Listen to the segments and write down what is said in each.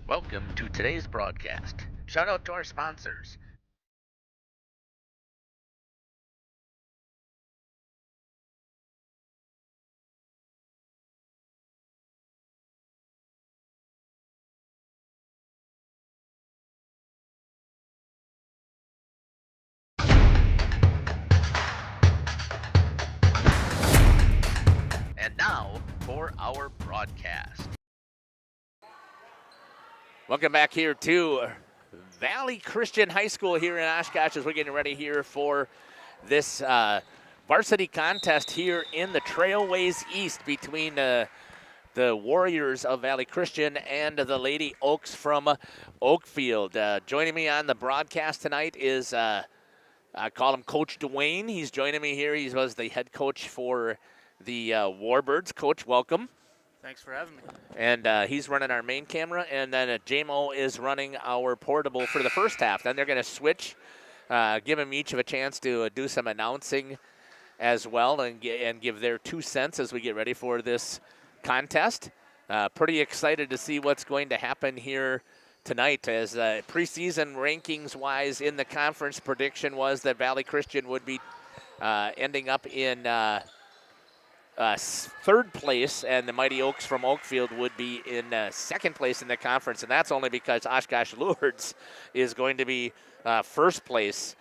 Welcome to today's broadcast. Shout out to our sponsors. And now for our broadcast. Welcome back here to Valley Christian High School here in Oshkosh as we're getting ready here for this varsity contest here in the Trailways East between the Warriors of Valley Christian and the Lady Oaks from Oakfield. Joining me on the broadcast tonight is, I call him Coach Dwayne. He's joining me here. He was the head coach for the Warbirds. Coach, welcome. Thanks for having me. And he's running our main camera, and then J-Mo is running our portable for the first half. Then they're going to switch, give them each of a chance to do some announcing as well and give their 2 cents as we get ready for this contest. Pretty excited to see what's going to happen here tonight, as preseason rankings-wise in the conference prediction was that Valley Christian would be ending up in third place, and the Mighty Oaks from Oakfield would be in second place in the conference, and that's only because Oshkosh Lourdes is going to be first place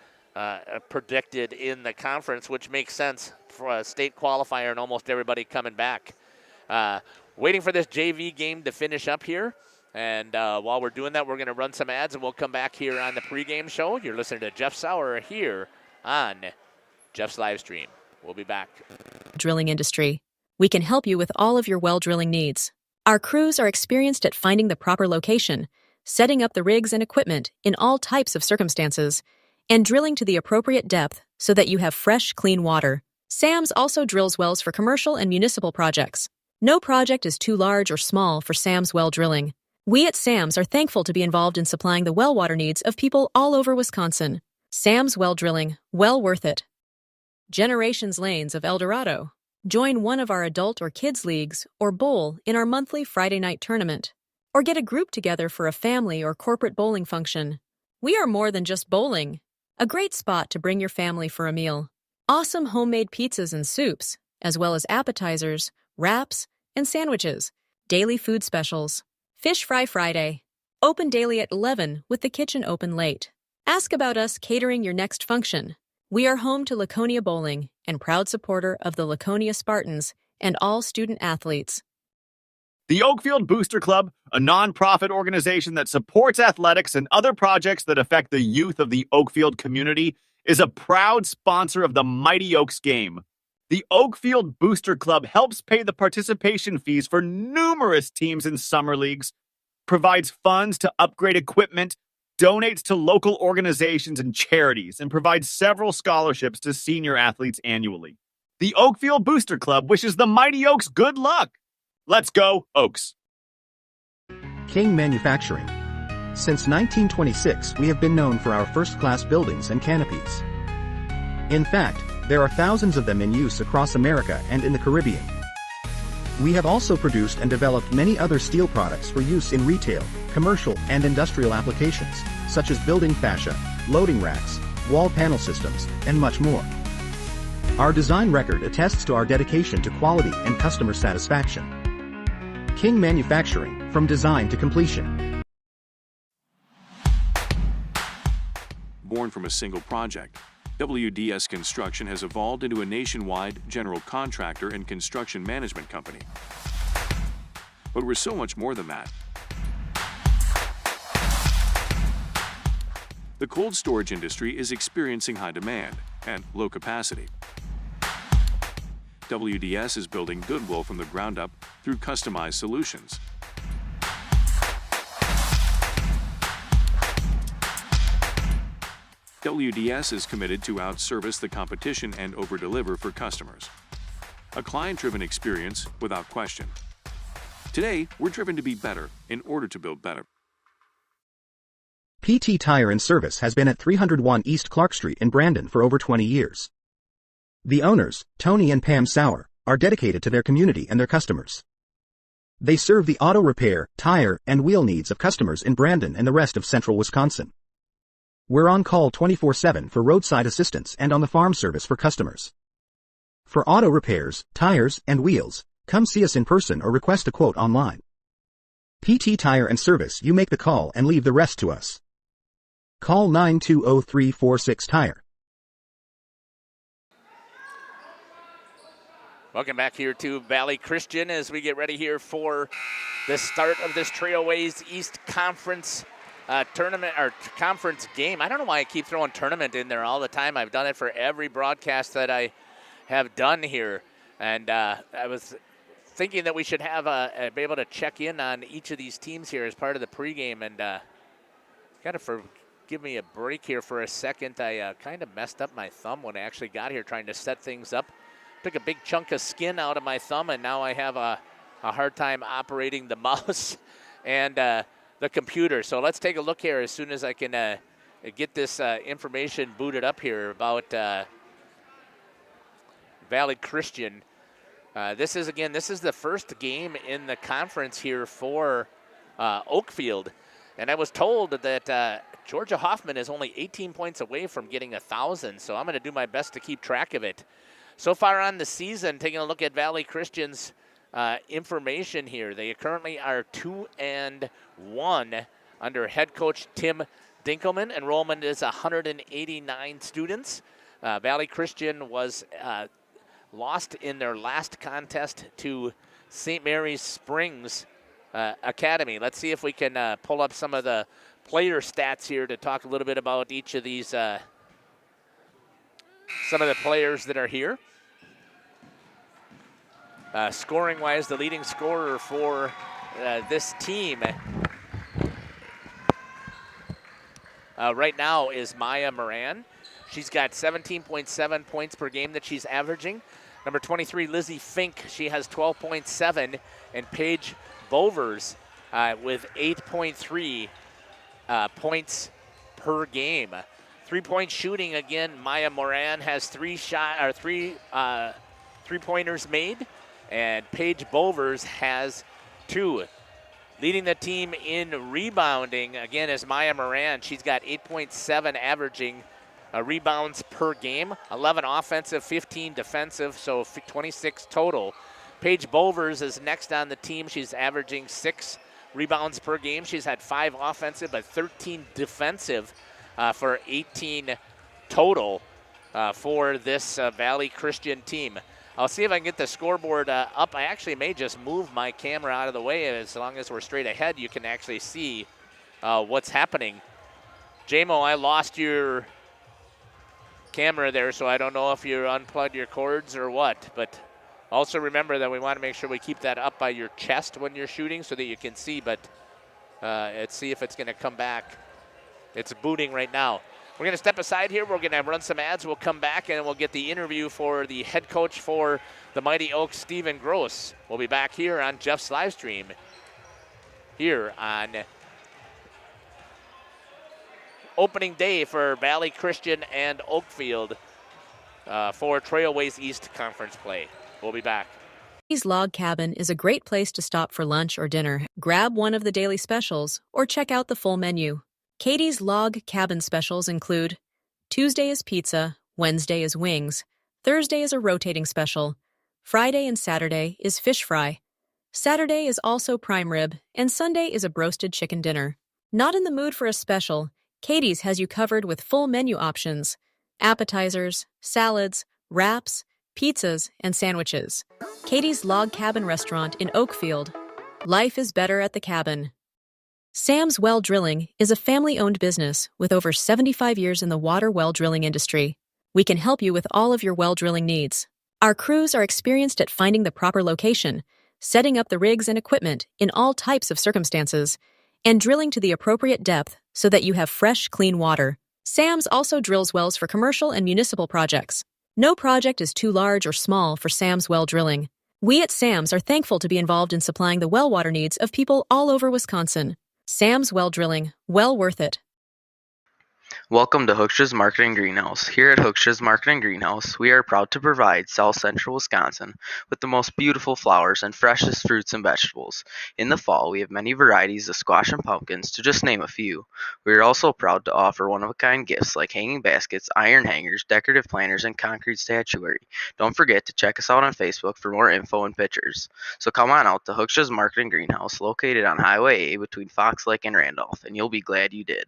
predicted in the conference, which makes sense for a state qualifier and almost everybody coming back. Waiting for this JV game to finish up here, and while we're doing that, we're going to run some ads, and we'll come back here on the pregame show. You're listening to Jeff Sauer here on Jeff's live stream. We'll be back. Drilling industry. We can help you with all of your well drilling needs. Our crews are experienced at finding the proper location, setting up the rigs and equipment in all types of circumstances, and drilling to the appropriate depth so that you have fresh, clean water. SAMS also drills wells for commercial and municipal projects. No project is too large or small for SAMS well drilling. We at SAMS are thankful to be involved in supplying the well water needs of people all over Wisconsin. SAMS well drilling, well worth it. Generations Lanes of El Dorado. Join one of our adult or kids leagues or bowl in our monthly Friday night tournament. or get a group together for a family or corporate bowling function. We are more than just bowling. A great spot to bring your family for a meal. Awesome homemade pizzas and soups, as well as appetizers, wraps, and sandwiches. Daily food specials. Fish Fry Friday. Open daily at 11 with the kitchen open late. Ask about us catering your next function. We are home to Laconia Bowling and proud supporter of the Laconia Spartans and all student athletes. The Oakfield Booster Club, a nonprofit organization that supports athletics and other projects that affect the youth of the Oakfield community, is a proud sponsor of the Mighty Oaks game. The Oakfield Booster Club helps pay the participation fees for numerous teams in summer leagues, provides funds to upgrade equipment, donates to local organizations and charities, and provides several scholarships to senior athletes annually. The Oakfield Booster Club wishes the Mighty Oaks good luck. Let's go, Oaks. King Manufacturing. Since 1926, we have been known for our first-class buildings and canopies. In fact, there are thousands of them in use across America and in the Caribbean. We have also produced and developed many other steel products for use in retail, commercial, and industrial applications, such as building fascia, loading racks, wall panel systems, and much more. Our design record attests to our dedication to quality and customer satisfaction. King Manufacturing, from design to completion. Born from a single project, WDS Construction has evolved into a nationwide general contractor and construction management company. But we're so much more than that. The cold storage industry is experiencing high demand and low capacity. WDS is building goodwill from the ground up through customized solutions. WDS is committed to outservice the competition and overdeliver for customers. A client-driven experience without question. Today, we're driven to be better in order to build better. PT Tire and Service has been at 301 East Clark Street in Brandon for over 20 years. The owners, Tony and Pam Sauer, are dedicated to their community and their customers. They serve the auto repair, tire, and wheel needs of customers in Brandon and the rest of central Wisconsin. We're on call 24/7 for roadside assistance and on the farm service for customers. For auto repairs, tires, and wheels, come see us in person or request a quote online. PT Tire and Service, you make the call and leave the rest to us. Call 920-346-TIRE. Welcome back here to Valley Christian as we get ready here for the start of this Trailways East Conference tournament or conference game. I don't know why I keep throwing tournament in there all the time. I've done it for every broadcast that I have done here. And I was thinking that we should have be able to check in on each of these teams here as part of the pregame. And got to give me a break here for a second. I kind of messed up my thumb when I actually got here trying to set things up. Took a big chunk of skin out of my thumb, and now I have a hard time operating the mouse and the computer. So let's take a look here as soon as I can get this information booted up here about Valley Christian. This is the first game in the conference here for Oakfield. And I was told that Georgia Hoffman is only 18 points away from getting 1,000, so I'm going to do my best to keep track of it. So far on the season, taking a look at Valley Christian's information here, they currently are 2-1 under head coach Tim Dinkelman. Enrollment is 189 students. Valley Christian was lost in their last contest to St. Mary's Springs Academy. Let's see if we can pull up some of the player stats here to talk a little bit about each of these some of the players that are here. Scoring-wise, the leading scorer for this team right now is Maya Moran. She's got 17.7 points per game that she's averaging. Number 23, Lizzie Fink, she has 12.7. And Paige Bovers with 8.3 points per game. Three-point shooting, again, Maya Moran has three-pointers made, and Paige Bovers has 2. Leading the team in rebounding, again, is Maya Moran. She's got 8.7 averaging rebounds per game, 11 offensive, 15 defensive, so 26 total. Paige Bovers is next on the team. She's averaging 6 rebounds per game. She's had 5 offensive, but 13 defensive for 18 total for this Valley Christian team. I'll see if I can get the scoreboard up. I actually may just move my camera out of the way. As long as we're straight ahead, you can actually see what's happening. JMO, I lost your camera there, so I don't know if you unplugged your cords or what. But also remember that we want to make sure we keep that up by your chest when you're shooting so that you can see. But let's see if it's going to come back. It's booting right now. We're going to step aside here. We're going to run some ads. We'll come back and we'll get the interview for the head coach for the Mighty Oaks, Stephen Gross. We'll be back here on Jeff's live stream here on opening day for Valley Christian and Oakfield for Trailways East Conference play. We'll be back. Katie's Log Cabin is a great place to stop for lunch or dinner. Grab one of the daily specials or check out the full menu. Katie's Log Cabin specials include Tuesday is pizza, Wednesday is wings, Thursday is a rotating special, Friday and Saturday is fish fry, Saturday is also prime rib, and Sunday is a broasted chicken dinner. Not in the mood for a special? Katie's has you covered with full menu options, appetizers, salads, wraps, pizzas, and sandwiches. Katie's Log Cabin Restaurant in Oakfield. Life is better at the cabin. Sam's Well Drilling is a family-owned business with over 75 years in the water well drilling industry. We can help you with all of your well drilling needs. Our crews are experienced at finding the proper location, setting up the rigs and equipment in all types of circumstances, and drilling to the appropriate depth so that you have fresh, clean water. Sam's also drills wells for commercial and municipal projects. No project is too large or small for Sam's Well Drilling. We at Sam's are thankful to be involved in supplying the well water needs of people all over Wisconsin. Sam's Well Drilling, well worth it. Welcome to Hooksha's Marketing Greenhouse. Here at Hooksha's Marketing Greenhouse, we are proud to provide South Central Wisconsin with the most beautiful flowers and freshest fruits and vegetables. In the fall, we have many varieties of squash and pumpkins, to just name a few. We are also proud to offer one-of-a-kind gifts like hanging baskets, iron hangers, decorative planters, and concrete statuary. Don't forget to check us out on Facebook for more info and pictures. So come on out to Hooksha's Marketing Greenhouse, located on Highway A between Fox Lake and Randolph, and you'll be glad you did.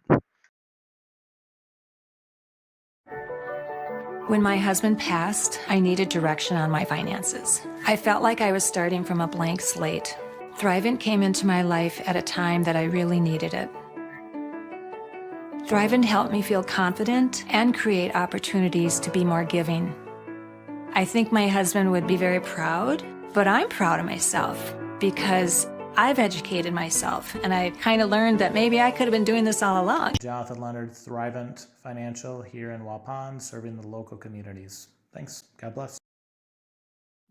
When my husband passed, I needed direction on my finances. I felt like I was starting from a blank slate. Thrivent came into my life at a time that I really needed it. Thrivent helped me feel confident and create opportunities to be more giving. I think my husband would be very proud, but I'm proud of myself because I've educated myself, and I kind of learned that maybe I could have been doing this all along. Jonathan Leonard, Thrivent Financial here in Waupun, serving the local communities. Thanks. God bless.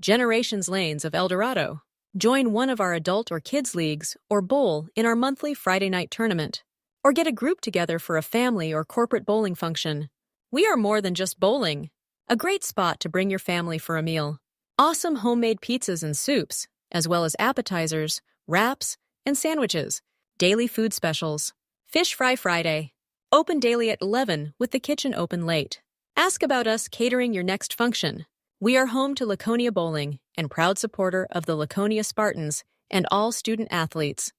Generations Lanes of El Dorado. Join one of our adult or kids leagues or bowl in our monthly Friday night tournament. Or get a group together for a family or corporate bowling function. We are more than just bowling. A great spot to bring your family for a meal. Awesome homemade pizzas and soups, as well as appetizers, wraps, and sandwiches, daily food specials, Fish Fry Friday, open daily at 11 with the kitchen open late. Ask about us catering your next function. We are home to Laconia Bowling and proud supporter of the Laconia Spartans and all student athletes.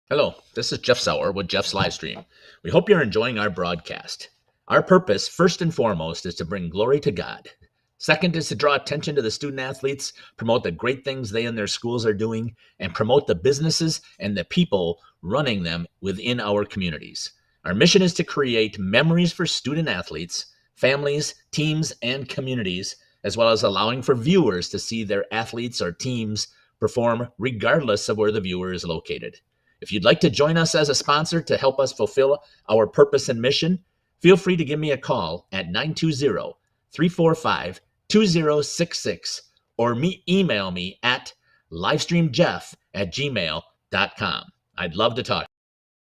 Hello, this is Jeff Sauer with Jeff's Livestream. We hope you're enjoying our broadcast. Our purpose, first and foremost, is to bring glory to God. Second is to draw attention to the student athletes, promote the great things they and their schools are doing, and promote the businesses and the people running them within our communities. Our mission is to create memories for student athletes, families, teams, and communities, as well as allowing for viewers to see their athletes or teams perform regardless of where the viewer is located. If you'd like to join us as a sponsor to help us fulfill our purpose and mission, feel free to give me a call at 920-345-2066 or email me at livestreamjeff@gmail.com. I'd love to talk.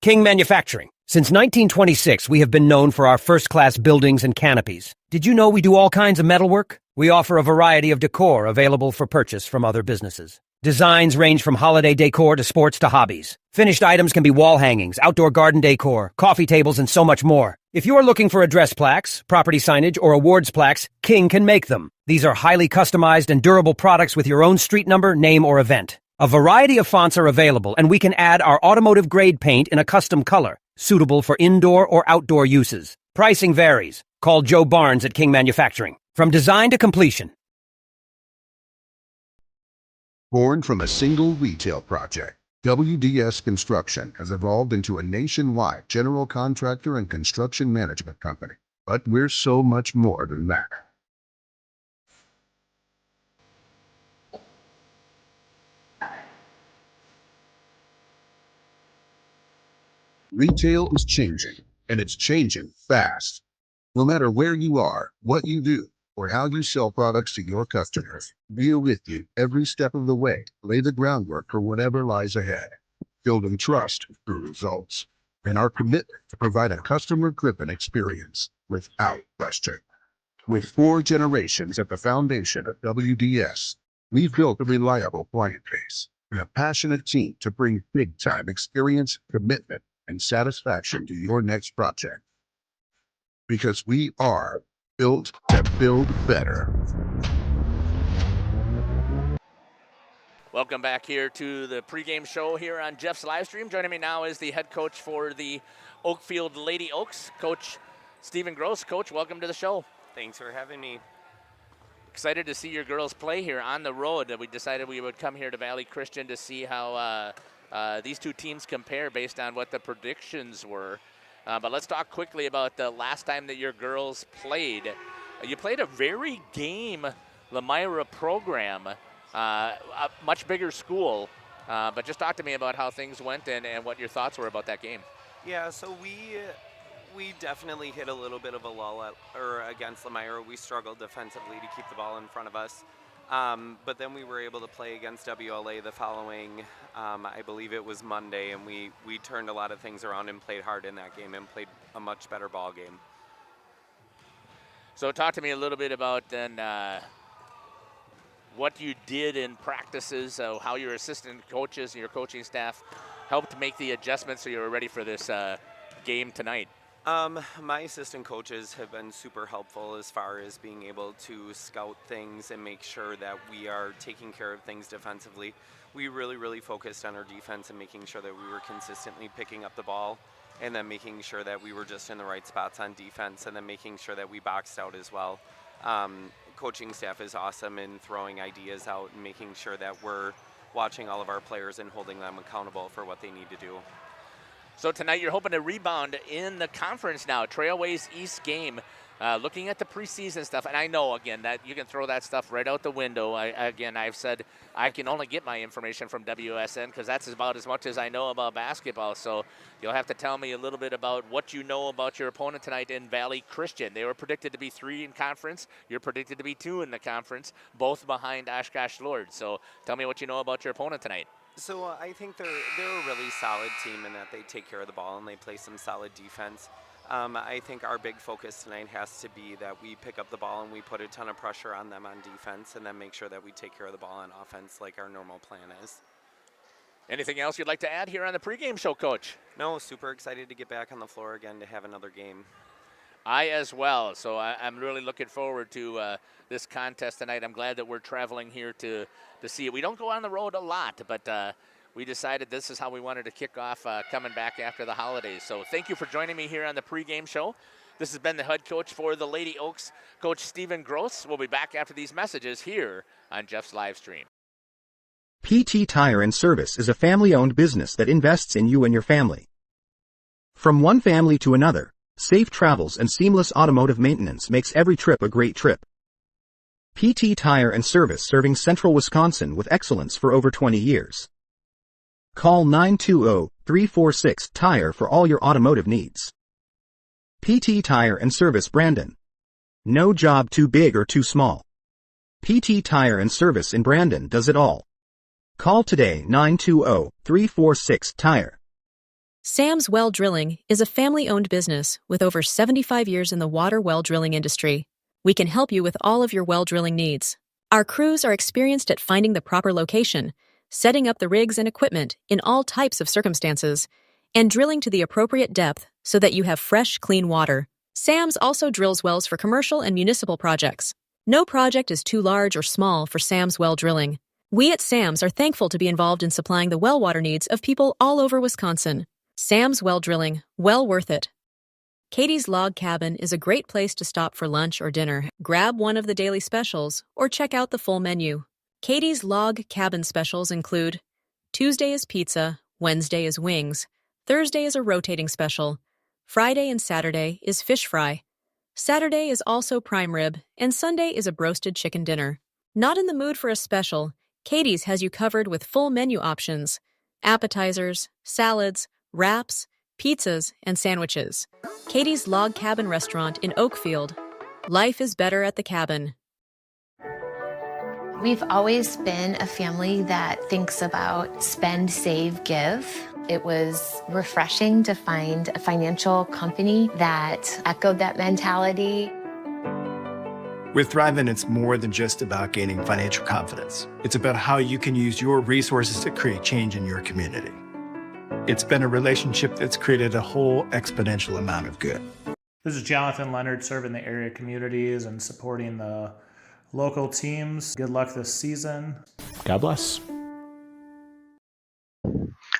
King Manufacturing. Since 1926, we have been known for our first-class buildings and canopies. Did you know we do all kinds of metalwork? We offer a variety of decor available for purchase from other businesses. Designs range from holiday decor to sports to hobbies. Finished items can be wall hangings, outdoor garden decor, coffee tables, and so much more. If you're looking for address plaques, property signage, or awards plaques, King can make them. These are highly customized and durable products with your own street number, name, or event. A variety of fonts are available, and we can add our automotive-grade paint in a custom color, suitable for indoor or outdoor uses. Pricing varies. Call Joe Barnes at King Manufacturing. From design to completion. Born from a single retail project, WDS Construction has evolved into a nationwide general contractor and construction management company. But we're so much more than that. Retail is changing, and it's changing fast. No matter where you are, what you do, or how you sell products to your customers, we're with you every step of the way. Lay the groundwork for whatever lies ahead. Building trust through results, and our commitment to provide a customer-driven experience without question. With 4 generations at the foundation of WDS, we've built a reliable client base and a passionate team to bring big-time experience, commitment, and satisfaction to your next project. Because we are built to build better. Welcome back here to the pregame show here on Jeff's live stream. Joining me now is the head coach for the Oakfield Lady Oaks, Coach Stephen Gross. Coach, welcome to the show. Thanks for having me. Excited to see your girls play here on the road. We decided we would come here to Valley Christian to see how these two teams compare based on what the predictions were. But let's talk quickly about the last time that your girls played. You played a very game Lemira program, a much bigger school. But just talk to me about how things went and what your thoughts were about that game. Yeah, so we definitely hit a little bit of a lull against Lemira. We struggled defensively to keep the ball in front of us. But then we were able to play against WLA the following, I believe it was Monday, and we turned a lot of things around and played hard in that game and played a much better ball game. So talk to me a little bit about then what you did in practices, how your assistant coaches and your coaching staff helped make the adjustments so you were ready for this game tonight. My assistant coaches have been super helpful as far as being able to scout things and make sure that we are taking care of things defensively. We really focused on our defense and making sure that we were consistently picking up the ball, and then making sure that we were just in the right spots on defense, and then making sure that we boxed out as well. Coaching staff is awesome in throwing ideas out and making sure that we're watching all of our players and holding them accountable for what they need to do. So tonight you're hoping to rebound in the conference now. Trailways East game. Looking at the preseason stuff, and I know, again, that you can throw that stuff right out the window. I've said I can only get my information from WSN because that's about as much as I know about basketball. So you'll have to tell me a little bit about what you know about your opponent tonight in Valley Christian. They were predicted to be 3 in conference. You're predicted to be 2 in the conference, both behind Oshkosh Lord. So tell me what you know about your opponent tonight. So I think they're a really solid team in that they take care of the ball and they play some solid defense. I think our big focus tonight has to be that we pick up the ball and we put a ton of pressure on them on defense, and then make sure that we take care of the ball on offense like our normal plan is. Anything else you'd like to add here on the pregame show, Coach? No, super excited to get back on the floor again to have another game. I as well. So I'm really looking forward to this contest tonight. I'm glad that we're traveling here to see it. We don't go on the road a lot, but we decided this is how we wanted to kick off coming back after the holidays. So thank you for joining me here on the pregame show. This has been the head coach for the Lady Oaks, Coach Stephen Gross. We'll be back after these messages here on Jeff's live stream. PT Tire and Service is a family-owned business that invests in you and your family. From one family to another, safe travels and seamless automotive maintenance makes every trip a great trip. PT Tire and Service, serving Central Wisconsin with excellence for over 20 years. Call 920-346-TIRE for all your automotive needs. PT Tire and Service, Brandon. No job too big or too small. PT Tire and Service in Brandon does it all. Call today 920-346-TIRE. Sam's Well Drilling is a family-owned business with over 75 years in the water well drilling industry. We can help you with all of your well drilling needs. Our crews are experienced at finding the proper location, setting up the rigs and equipment in all types of circumstances, and drilling to the appropriate depth so that you have fresh, clean water. Sam's also drills wells for commercial and municipal projects. No project is too large or small for Sam's Well Drilling. We at Sam's are thankful to be involved in supplying the well water needs of people all over Wisconsin. Sam's Well Drilling, well worth it. Katie's Log Cabin is a great place to stop for lunch or dinner. Grab one of the daily specials or check out the full menu. Katie's Log Cabin specials include Tuesday is pizza, Wednesday is wings, Thursday is a rotating special, Friday and Saturday is fish fry, Saturday is also prime rib, and Sunday is a broasted chicken dinner. Not in the mood for a special, Katie's has you covered with full menu options, appetizers, salads, wraps, pizzas, and sandwiches. Katie's Log Cabin Restaurant in Oakfield. Life is better at the cabin. We've always been a family that thinks about spend, save, give. It was refreshing to find a financial company that echoed that mentality. With Thrivent, it's more than just about gaining financial confidence. It's about how you can use your resources to create change in your community. It's been a relationship that's created a whole exponential amount of good. This is Jonathan Leonard, serving the area communities and supporting the local teams. Good luck this season. God bless.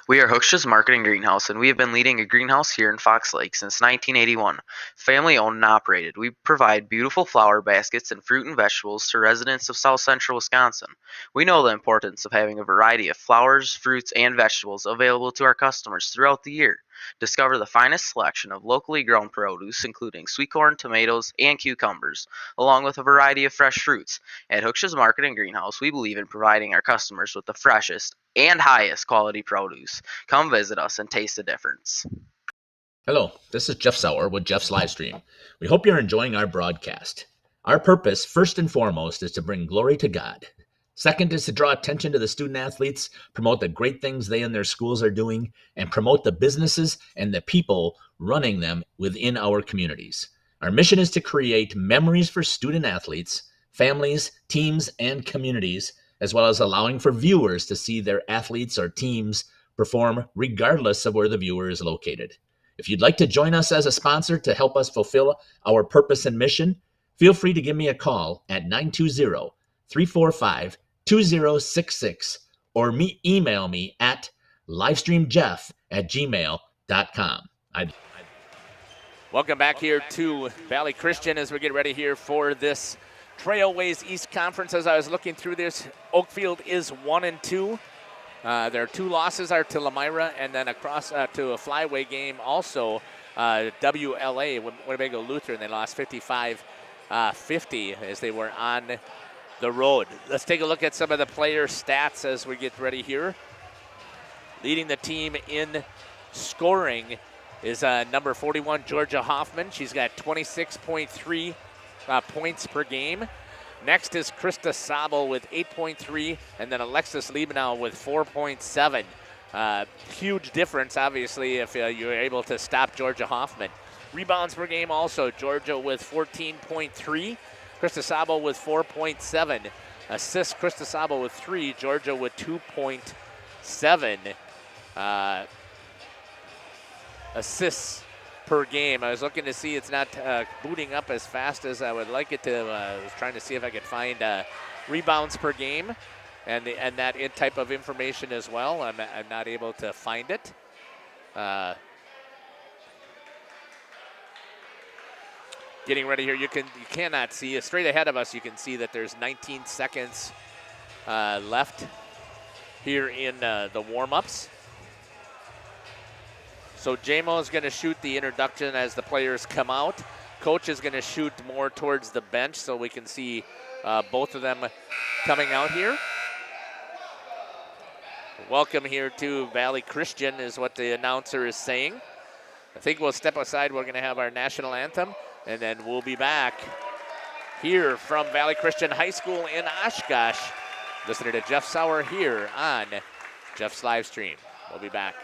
We are Hooksha's Marketing Greenhouse, and we have been leading a greenhouse here in Fox Lake since 1981. Family owned and operated, we provide beautiful flower baskets and fruit and vegetables to residents of South Central Wisconsin. We know the importance of having a variety of flowers, fruits, and vegetables available to our customers throughout the year. Discover the finest selection of locally grown produce, including sweet corn, tomatoes, and cucumbers, along with a variety of fresh fruits. At Hooksha's Marketing Greenhouse, we believe in providing our customers with the freshest and highest quality produce. Come visit us and taste the difference. Hello, this is Jeff Sauer with Jeff's Livestream. We hope you're enjoying our broadcast. Our purpose, first and foremost, is to bring glory to God. Second is to draw attention to the student athletes, promote the great things they and their schools are doing, and promote the businesses and the people running them within our communities. Our mission is to create memories for student athletes, families, teams, and communities, as well as allowing for viewers to see their athletes or teams perform regardless of where the viewer is located. If you'd like to join us as a sponsor to help us fulfill our purpose and mission, feel free to give me a call at 920-345-2066 or email me at livestreamjeff@gmail.com. Welcome back here to Valley Christian as we get ready here for this Trailways East Conference. As I was looking through this, Oakfield is 1-2. Their two losses are to Lamira and then across to a flyway game also. WLA, Winnebago Lutheran, they lost 55-50 as they were on the road. Let's take a look at some of the player stats as we get ready here. Leading the team in scoring is number 41, Georgia Hoffman. She's got 26.3 points per game. Next is Krista Sabo with 8.3, and then Alexis Liebenow with 4.7. Huge difference, obviously, if you're able to stop Georgia Hoffman. Rebounds per game also, Georgia with 14.3, Krista Sabo with 4.7. Assists, Krista Sabo with 3, Georgia with 2.7. Assists per game. I was looking to see it's not booting up as fast as I would like it to. I was trying to see if I could find rebounds per game and that type of information as well. I'm not able to find it. Getting ready here, you cannot see straight ahead of us. You can see that there's 19 seconds left here in the warm-ups. So JMO is going to shoot the introduction as the players come out. Coach is going to shoot more towards the bench so we can see both of them coming out here. Welcome here to Valley Christian is what the announcer is saying. I think we'll step aside. We're going to have our national anthem, and then we'll be back here from Valley Christian High School in Oshkosh. Listening to Jeff Sauer here on Jeff's Livestream. We'll be back.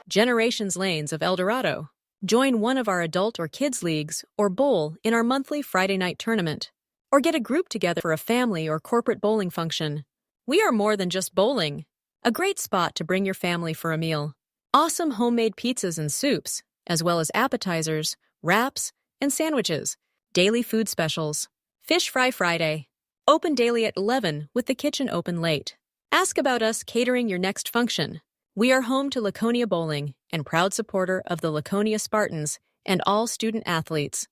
Generations Lanes of El Dorado. Join one of our adult or kids leagues or bowl in our monthly Friday night tournament. or get a group together for a family or corporate bowling function. We are more than just bowling. A great spot to bring your family for a meal. Awesome homemade pizzas and soups, as well as appetizers, wraps, and sandwiches. Daily food specials. Fish Fry Friday. Open daily at 11 with the kitchen open late. Ask about us catering your next function. We are home to Laconia Bowling and proud supporter of the Laconia Spartans and all student athletes.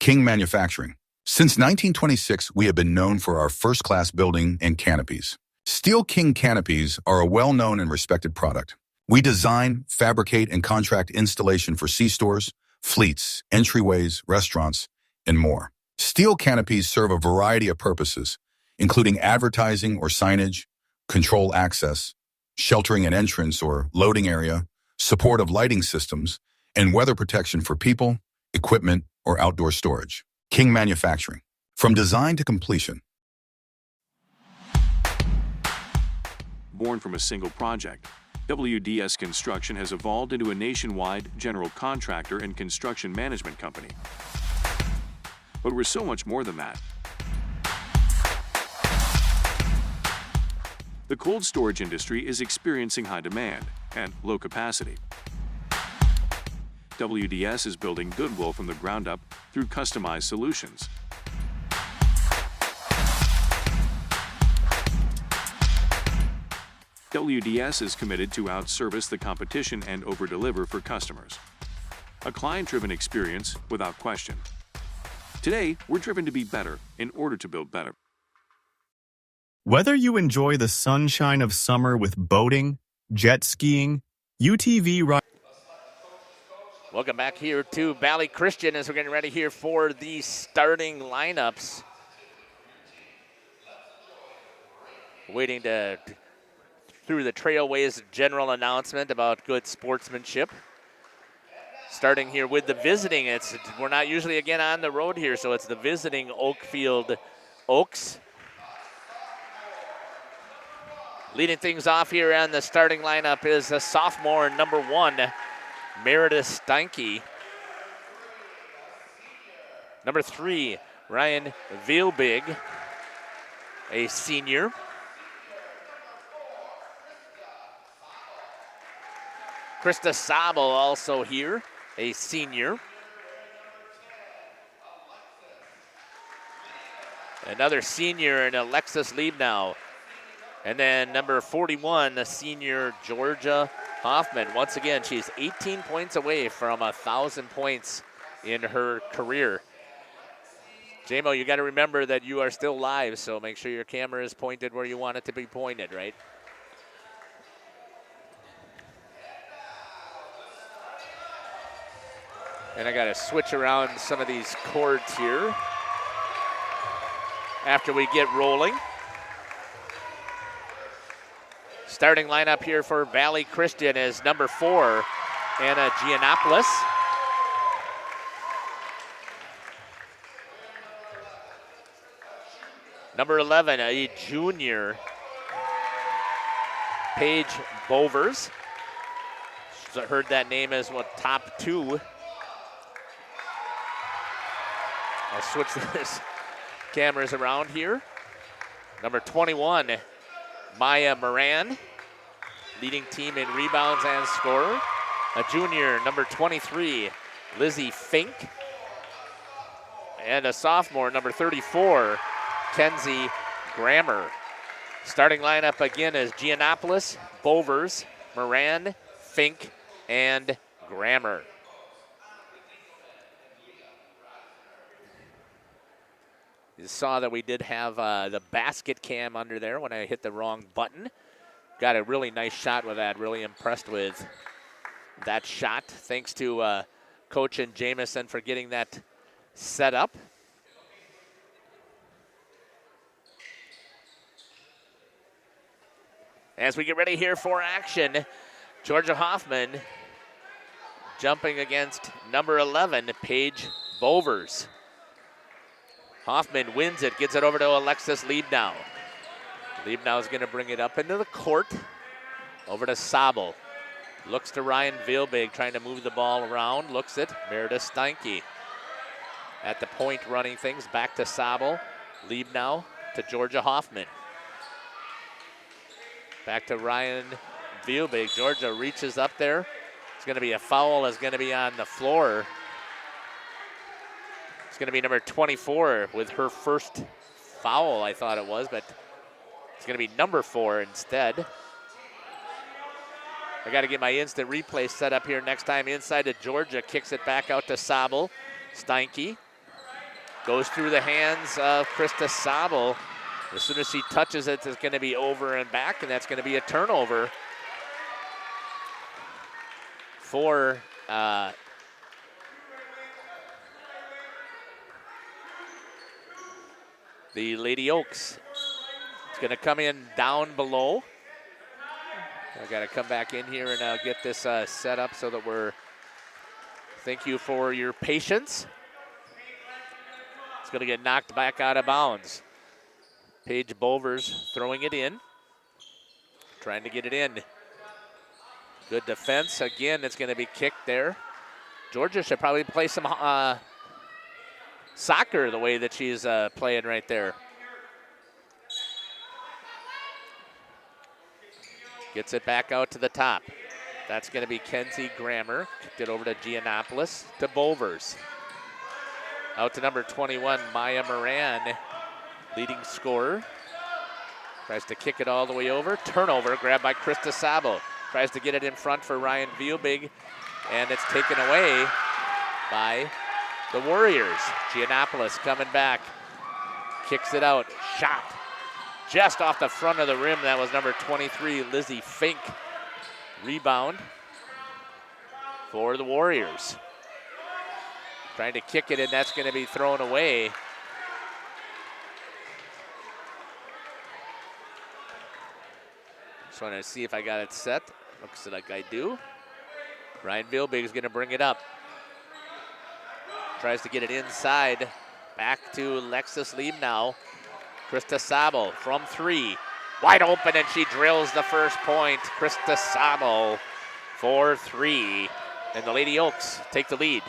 King Manufacturing. Since 1926, we have been known for our first-class building and canopies. Steel King canopies are a well-known and respected product. We design, fabricate, and contract installation for C-stores, fleets, entryways, restaurants, and more. Steel canopies serve a variety of purposes, including advertising or signage, control access, sheltering an entrance or loading area, support of lighting systems, and weather protection for people, equipment, or outdoor storage. King Manufacturing. From design to completion. Born from a single project, WDS Construction has evolved into a nationwide general contractor and construction management company. But we're so much more than that. The cold storage industry is experiencing high demand and low capacity. WDS is building goodwill from the ground up through customized solutions. WDS is committed to outservice the competition and overdeliver for customers. A client-driven experience without question. Today, we're driven to be better in order to build better. Whether you enjoy the sunshine of summer with boating, jet skiing, UTV riding, Welcome back here to Valley Christian as we're getting ready here for the starting lineups. Waiting through the Trailways general announcement about good sportsmanship. Starting here with the visiting, we're not usually again on the road here, so it's the visiting Oakfield Oaks. Leading things off here on the starting lineup is a sophomore, number 1, Meredith Steinke. Number 3, Ryan Veelbig, a senior. Krista Sabo also here, a senior. Another senior in Alexis Liebnow. And then number 41, the senior Georgia Hoffman. Once again, she's 18 points away from 1,000 points in her career. JMO, you got to remember that you are still live, so make sure your camera is pointed where you want it to be pointed, right? And I got to switch around some of these cords here after we get rolling. Starting lineup here for Valley Christian is number 4, Anna Giannopoulos. Number 11, a junior, Paige Bovers. So I heard that name as one top 2. I'll switch this cameras around here. Number 21, Maya Moran, leading team in rebounds and scorer. A junior, number 23, Lizzie Fink. And a sophomore, number 34, Kenzie Grammer. Starting lineup again is Giannopoulos, Bovers, Moran, Fink, and Grammer. You saw that we did have the basket cam under there when I hit the wrong button. Got a really nice shot with that. Really impressed with that shot. Thanks to Coach and Jamison for getting that set up. As we get ready here for action, Georgia Hoffman jumping against number 11, Paige Bovers. Hoffman wins it, gets it over to Alexis Liebnow. Liebnow is going to bring it up into the court, over to Sabo. Looks to Ryan Veelbig, trying to move the ball around, looks at Meredith Steinke. at the point running things. Back to Sabel. Liebnow to Georgia Hoffman. Back to Ryan Vielbig. Georgia reaches up there. It's going to be a foul. Is going to be on the floor. It's going to be number 24 with her first foul, I thought it was, but it's going to be number 4 instead. I got to get my instant replay set up here next time. Inside to Georgia, kicks it back out to Sabel. Steinke goes through the hands of Krista Sabel. As soon as she touches it, it's going to be over and back, and that's going to be a turnover for the Lady Oaks. It's going to come in down below. I got to come back in here and get this set up so that we're. Thank you for your patience. It's going to get knocked back out of bounds. Paige Bovers throwing it in, trying to get it in. Good defense. Again, it's going to be kicked there. Georgia should probably play some soccer the way that she's playing right there. Gets it back out to the top. That's going to be Kenzie Grammer. Kicked it over to Giannopoulos to Bovers. Out to number 21, Maya Moran, leading scorer. Tries to kick it all the way over. Turnover, grabbed by Krista Sabel. Tries to get it in front for Ryan Vielbig, and it's taken away by the Warriors. Giannopoulos coming back. Kicks it out. Shot. Just off the front of the rim. That was number 23, Lizzie Fink. Rebound for the Warriors. Trying to kick it, and that's going to be thrown away. Just want to see if I got it set. Looks like I do. Ryan Vielbig is going to bring it up. Tries to get it inside. Back to Lexus Liebnow. Krista Sabel from 3. Wide open, and she drills the first point. Krista Sabel for 3. And the Lady Oaks take the lead.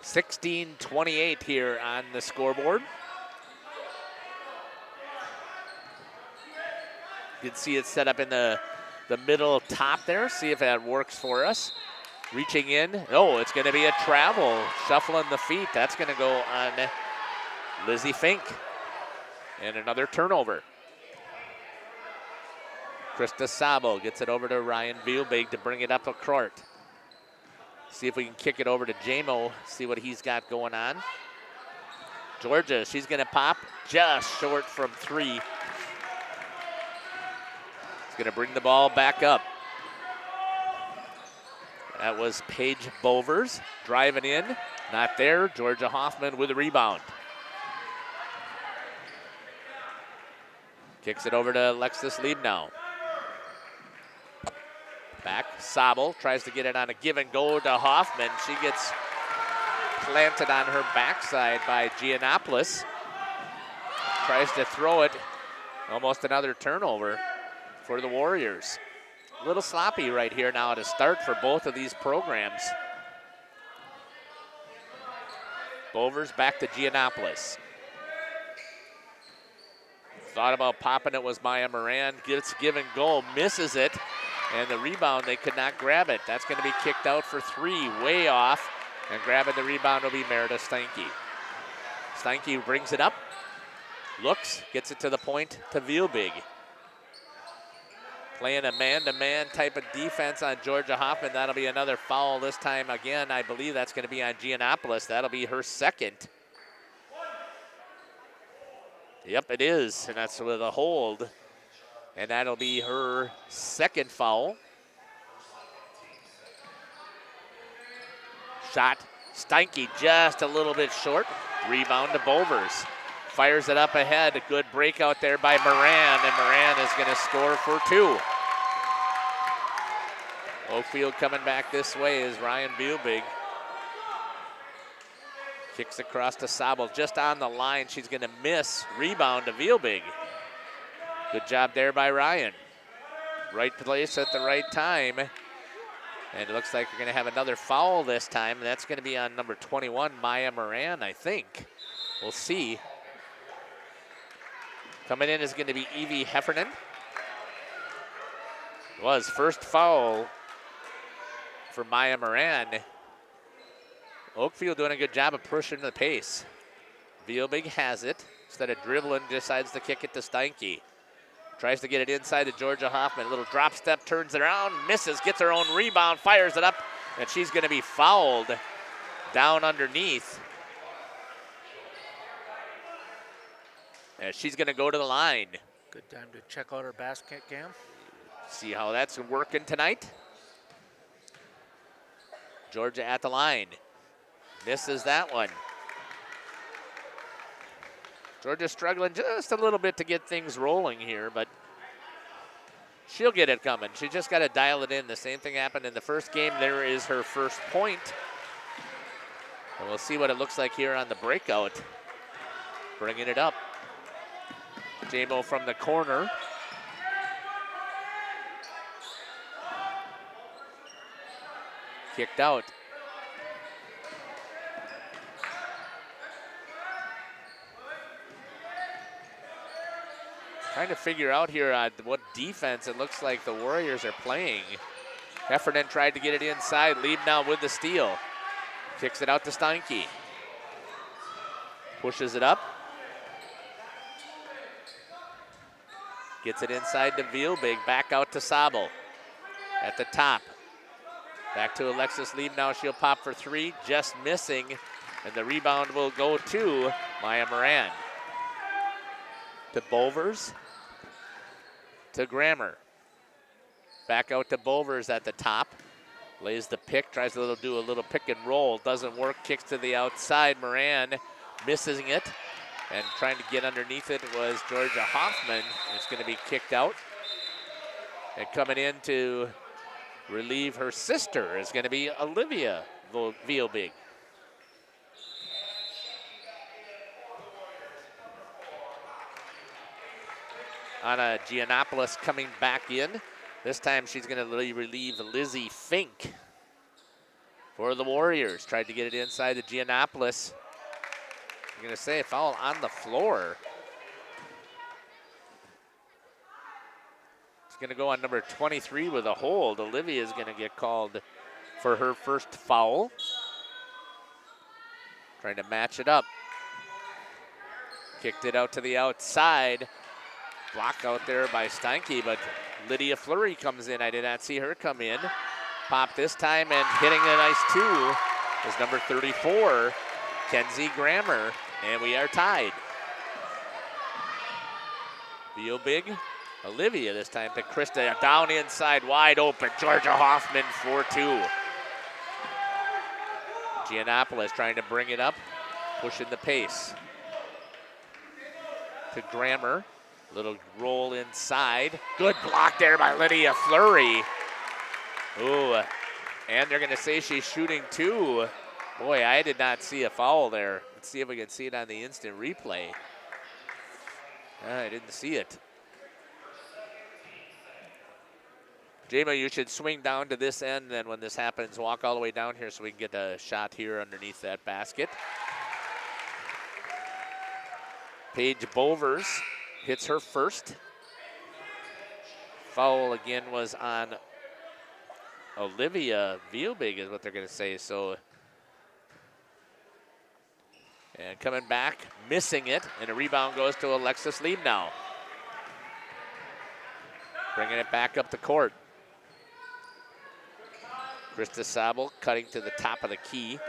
16-28 here on the scoreboard. You can see it set up in the middle top there. See if that works for us. Reaching in. Oh, it's going to be a travel. Shuffling the feet. That's going to go on Lizzie Fink. And another turnover. Krista Sabel gets it over to Ryan Vielbig to bring it up a court. See if we can kick it over to Jamo, see what he's got going on. Georgia, she's going to pop just short from 3. It's going to bring the ball back up. That was Paige Bovers driving in. Not there. Georgia Hoffman with a rebound. Kicks it over to Alexis Liebnow. Back, Sabel tries to get it on a give and go to Hoffman. She gets planted on her backside by Giannopoulos. Tries to throw it. Almost another turnover for the Warriors. A little sloppy right here now to start for both of these programs. Bovers back to Giannopoulos. Thought about popping it was Maya Moran. Gets give and go, misses it. And the rebound, they could not grab it. That's going to be kicked out for 3, way off. And grabbing the rebound will be Meredith Steinke. Steinke brings it up, looks, gets it to the point to Vielbig. Playing a man-to-man type of defense on Georgia Hoffman. That'll be another foul this time again. I believe that's going to be on Giannopoulos. That'll be her second. Yep, it is, and that's with a hold. And that'll be her second foul. Shot, Steinke just a little bit short. Rebound to Bovers. Fires it up ahead. A good breakout there by Moran, and Moran is going to score for 2. Oakfield coming back this way is Ryan Vielbig. Kicks across to Sabel, just on the line. She's going to miss. Rebound to Vielbig. Good job there by Ryan. Right place at the right time. And it looks like we're going to have another foul this time. And that's going to be on number 21, Maya Moran, I think. We'll see. Coming in is going to be Evie Heffernan. It was first foul for Maya Moran. Oakfield doing a good job of pushing the pace. Vielbig has it. Instead of dribbling, decides to kick it to Steinke. Tries to get it inside to Georgia Hoffman. Little drop step, turns it around, misses, gets her own rebound, fires it up, and she's going to be fouled down underneath. And she's going to go to the line. Good time to check out her basket cam. See how that's working tonight. Georgia at the line. Misses that one. Georgia struggling just a little bit to get things rolling here, but she'll get it coming. She just got to dial it in. The same thing happened in the first game. There is her first point. And we'll see what it looks like here on the breakout. Bringing it up. Jamo from the corner. Kicked out. Trying to figure out here what defense it looks like the Warriors are playing. Heffernan tried to get it inside. Liebnow with the steal. Kicks it out to Steinke. Pushes it up. Gets it inside to Vielbig. Back out to Sabel. At the top. Back to Alexis Liebnow. She'll pop for three. Just missing. And the rebound will go to Maya Moran. To Bovers. To Grammer. Back out to Bovers at the top. Lays the pick, tries to do a little pick and roll. Doesn't work, kicks to the outside. Moran missing it. And trying to get underneath it was Georgia Hoffman. It's going to be kicked out. And coming in to relieve her sister is going to be Olivia Vielbig. Anna Giannopoulos coming back in. This time she's going to relieve Lizzie Fink for the Warriors. Tried to get it inside to Giannopoulos. I'm going to say a foul on the floor. It's going to go on number 23 with a hold. Olivia is going to get called for her first foul. Trying to match it up. Kicked it out to the outside. Block out there by Steinke, but Lydia Fleury comes in. I did not see her come in. Pop this time, and hitting a nice two is number 34, Kenzie Grammer, and we are tied. Vielbig, Olivia this time to Krista, down inside, wide open. Georgia Hoffman 4-2. Giannopoulos trying to bring it up, pushing the pace. To Grammer. Little roll inside. Good block there by Lydia Fleury. Ooh, and they're going to say she's shooting two. Boy, I did not see a foul there. Let's see if we can see it on the instant replay. I didn't see it. Jama, you should swing down to this end, then when this happens, walk all the way down here so we can get a shot here underneath that basket. Paige Bovers hits her first. Foul again was on Olivia Vielbig is what they're going to say. So, and coming back, missing it, and a rebound goes to Alexis Liebnow. Bringing it back up the court. Krista Sabel cutting to the top of the key.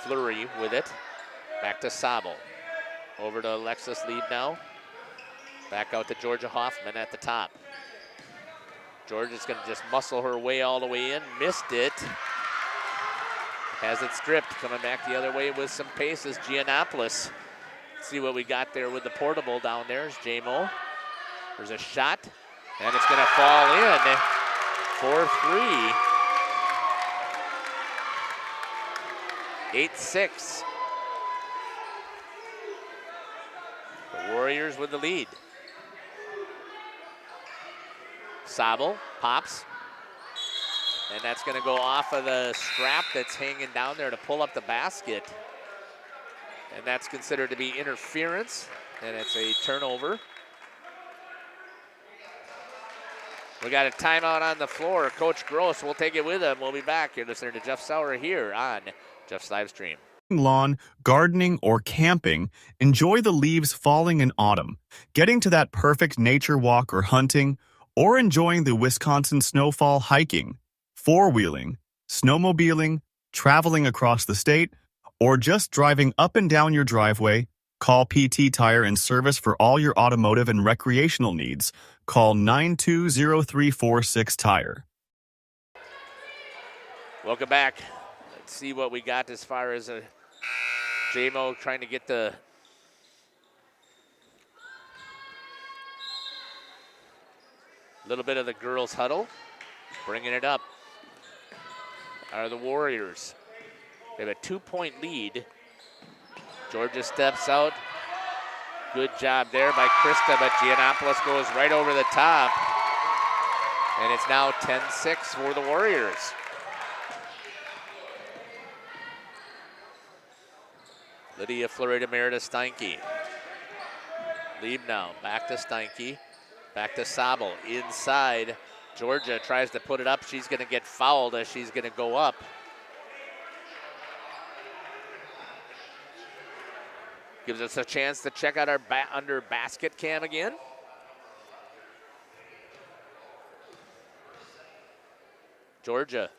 Fleury with it. Back to Sabel. Over to Alexis Liebnow. Back out to Georgia Hoffman at the top. Georgia's going to just muscle her way all the way in. Missed it. Has it stripped. Coming back the other way with some pace is Giannopoulos. See what we got there with the portable down there is Jamo. There's a shot, and it's going to fall in for three. 8-6. The Warriors with the lead. Sabel pops. And that's going to go off of the strap that's hanging down there to pull up the basket. And that's considered to be interference, and it's a turnover. We got a timeout on the floor. Coach Gross will take it with him. We'll be back. You're listening to Jeff Sauer here on Jeff's live stream. Lawn, gardening, or camping, enjoy the leaves falling in autumn, getting to that perfect nature walk or hunting, or enjoying the Wisconsin snowfall hiking, four-wheeling, snowmobiling, traveling across the state, or just driving up and down your driveway. Call PT Tire and Service for all your automotive and recreational needs. Call 920-346-TIRE. Welcome back. Let's see what we got as far as J-Mo trying to get the little bit of the girls' huddle. Bringing it up are the Warriors. They have a 2-point lead. Georgia steps out. Good job there by Krista, but Giannopoulos goes right over the top. And it's now 10-6 for the Warriors. Lydia Fleury to Merida Steinke. Liebnow back to Steinke. Back to Sabel. Inside. Georgia tries to put it up. She's going to get fouled as she's going to go up. Gives us a chance to check out our under basket cam again. Georgia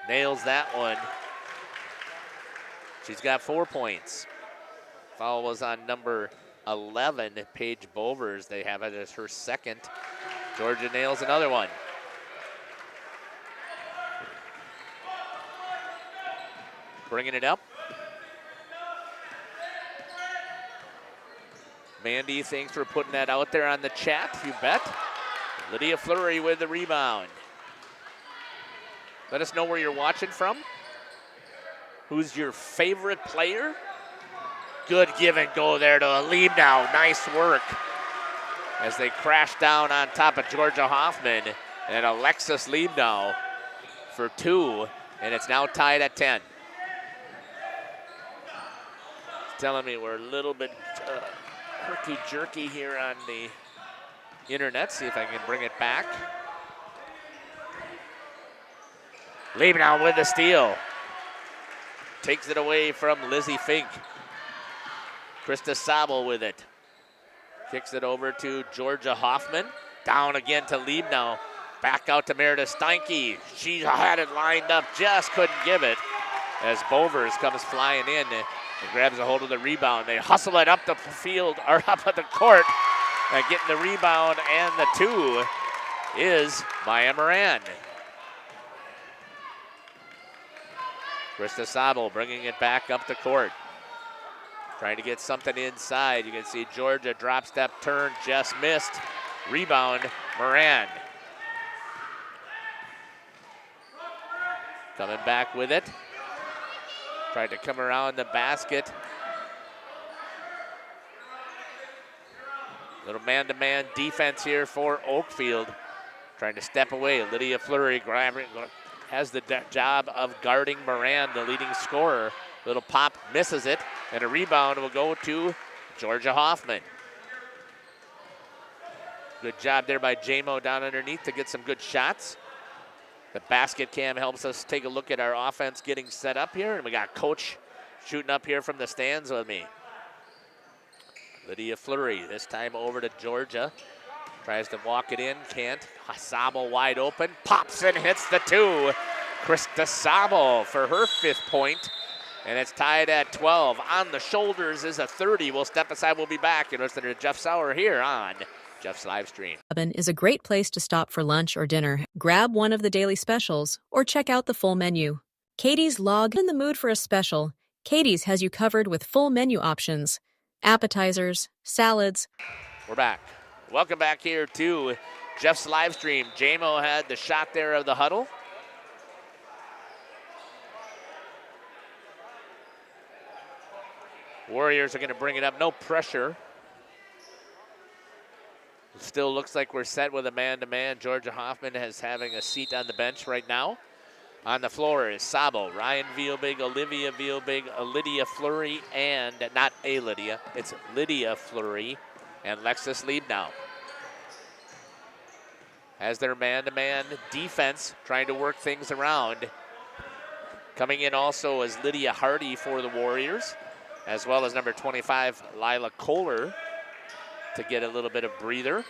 nails that one. She's got 4 points. Foul was on number 11, Paige Bovers. They have it as her second. Georgia nails another one. Bringing it up. Mandy, thanks for putting that out there on the chat, you bet. Lydia Fleury with the rebound. Let us know where you're watching from. Who's your favorite player? Good give and go there to Liebnow. Nice work. As they crash down on top of Georgia Hoffman and Alexis Liebnow for 2, and it's now tied at 10. It's telling me we're a little bit herky-jerky here on the internet. See if I can bring it back. Liebnow with the steal. Takes it away from Lizzie Fink. Krista Sabel with it. Kicks it over to Georgia Hoffman. Down again to Liebnow. Back out to Merida Steinke. She had it lined up, just couldn't give it. As Bovers comes flying in and grabs a hold of the rebound. They hustle it up the field, or up at the court. And getting the rebound and the 2 is Maya Moran. Krista Sabel bringing it back up the court. Trying to get something inside. You can see Georgia drop step turn, just missed. Rebound, Moran. Coming back with it. Tried to come around the basket. Little man-to-man defense here for Oakfield. Trying to step away. Lydia Fleury has the job of guarding Moran, the leading scorer. Little pop, misses it, and a rebound will go to Georgia Hoffman. Good job there by J-Mo down underneath to get some good shots. The basket cam helps us take a look at our offense getting set up here, and we got Coach shooting up here from the stands with me. Lydia Fleury, this time over to Georgia. Tries to walk it in, can't. Sabel wide open, pops and hits the 2. Krista Sabel for her 5th point, and it's tied at 12. On the shoulders is a 30. We'll step aside, we'll be back. You're listening to Jeff Sauer here on Jeff's live stream. Is a great place to stop for lunch or dinner. Grab one of the daily specials or check out the full menu. Katie's Log. In the mood for a special, Katie's has you covered with full menu options. Appetizers, salads. We're back. Welcome back here to Jeff's live stream. J-Mo had the shot there of the huddle. Warriors are going to bring it up. No pressure. It still looks like we're set with a man-to-man. Georgia Hoffman is having a seat on the bench right now. On the floor is Sabo, Ryan Vielbig, Olivia Vielbig, Lydia Fleury, and not a Lydia, it's Lydia Fleury and Lexus Liebnow. Has their man-to-man defense, trying to work things around. Coming in also is Lydia Hardy for the Warriors, as well as number 25, Lila Kohler, to get a little bit of breather.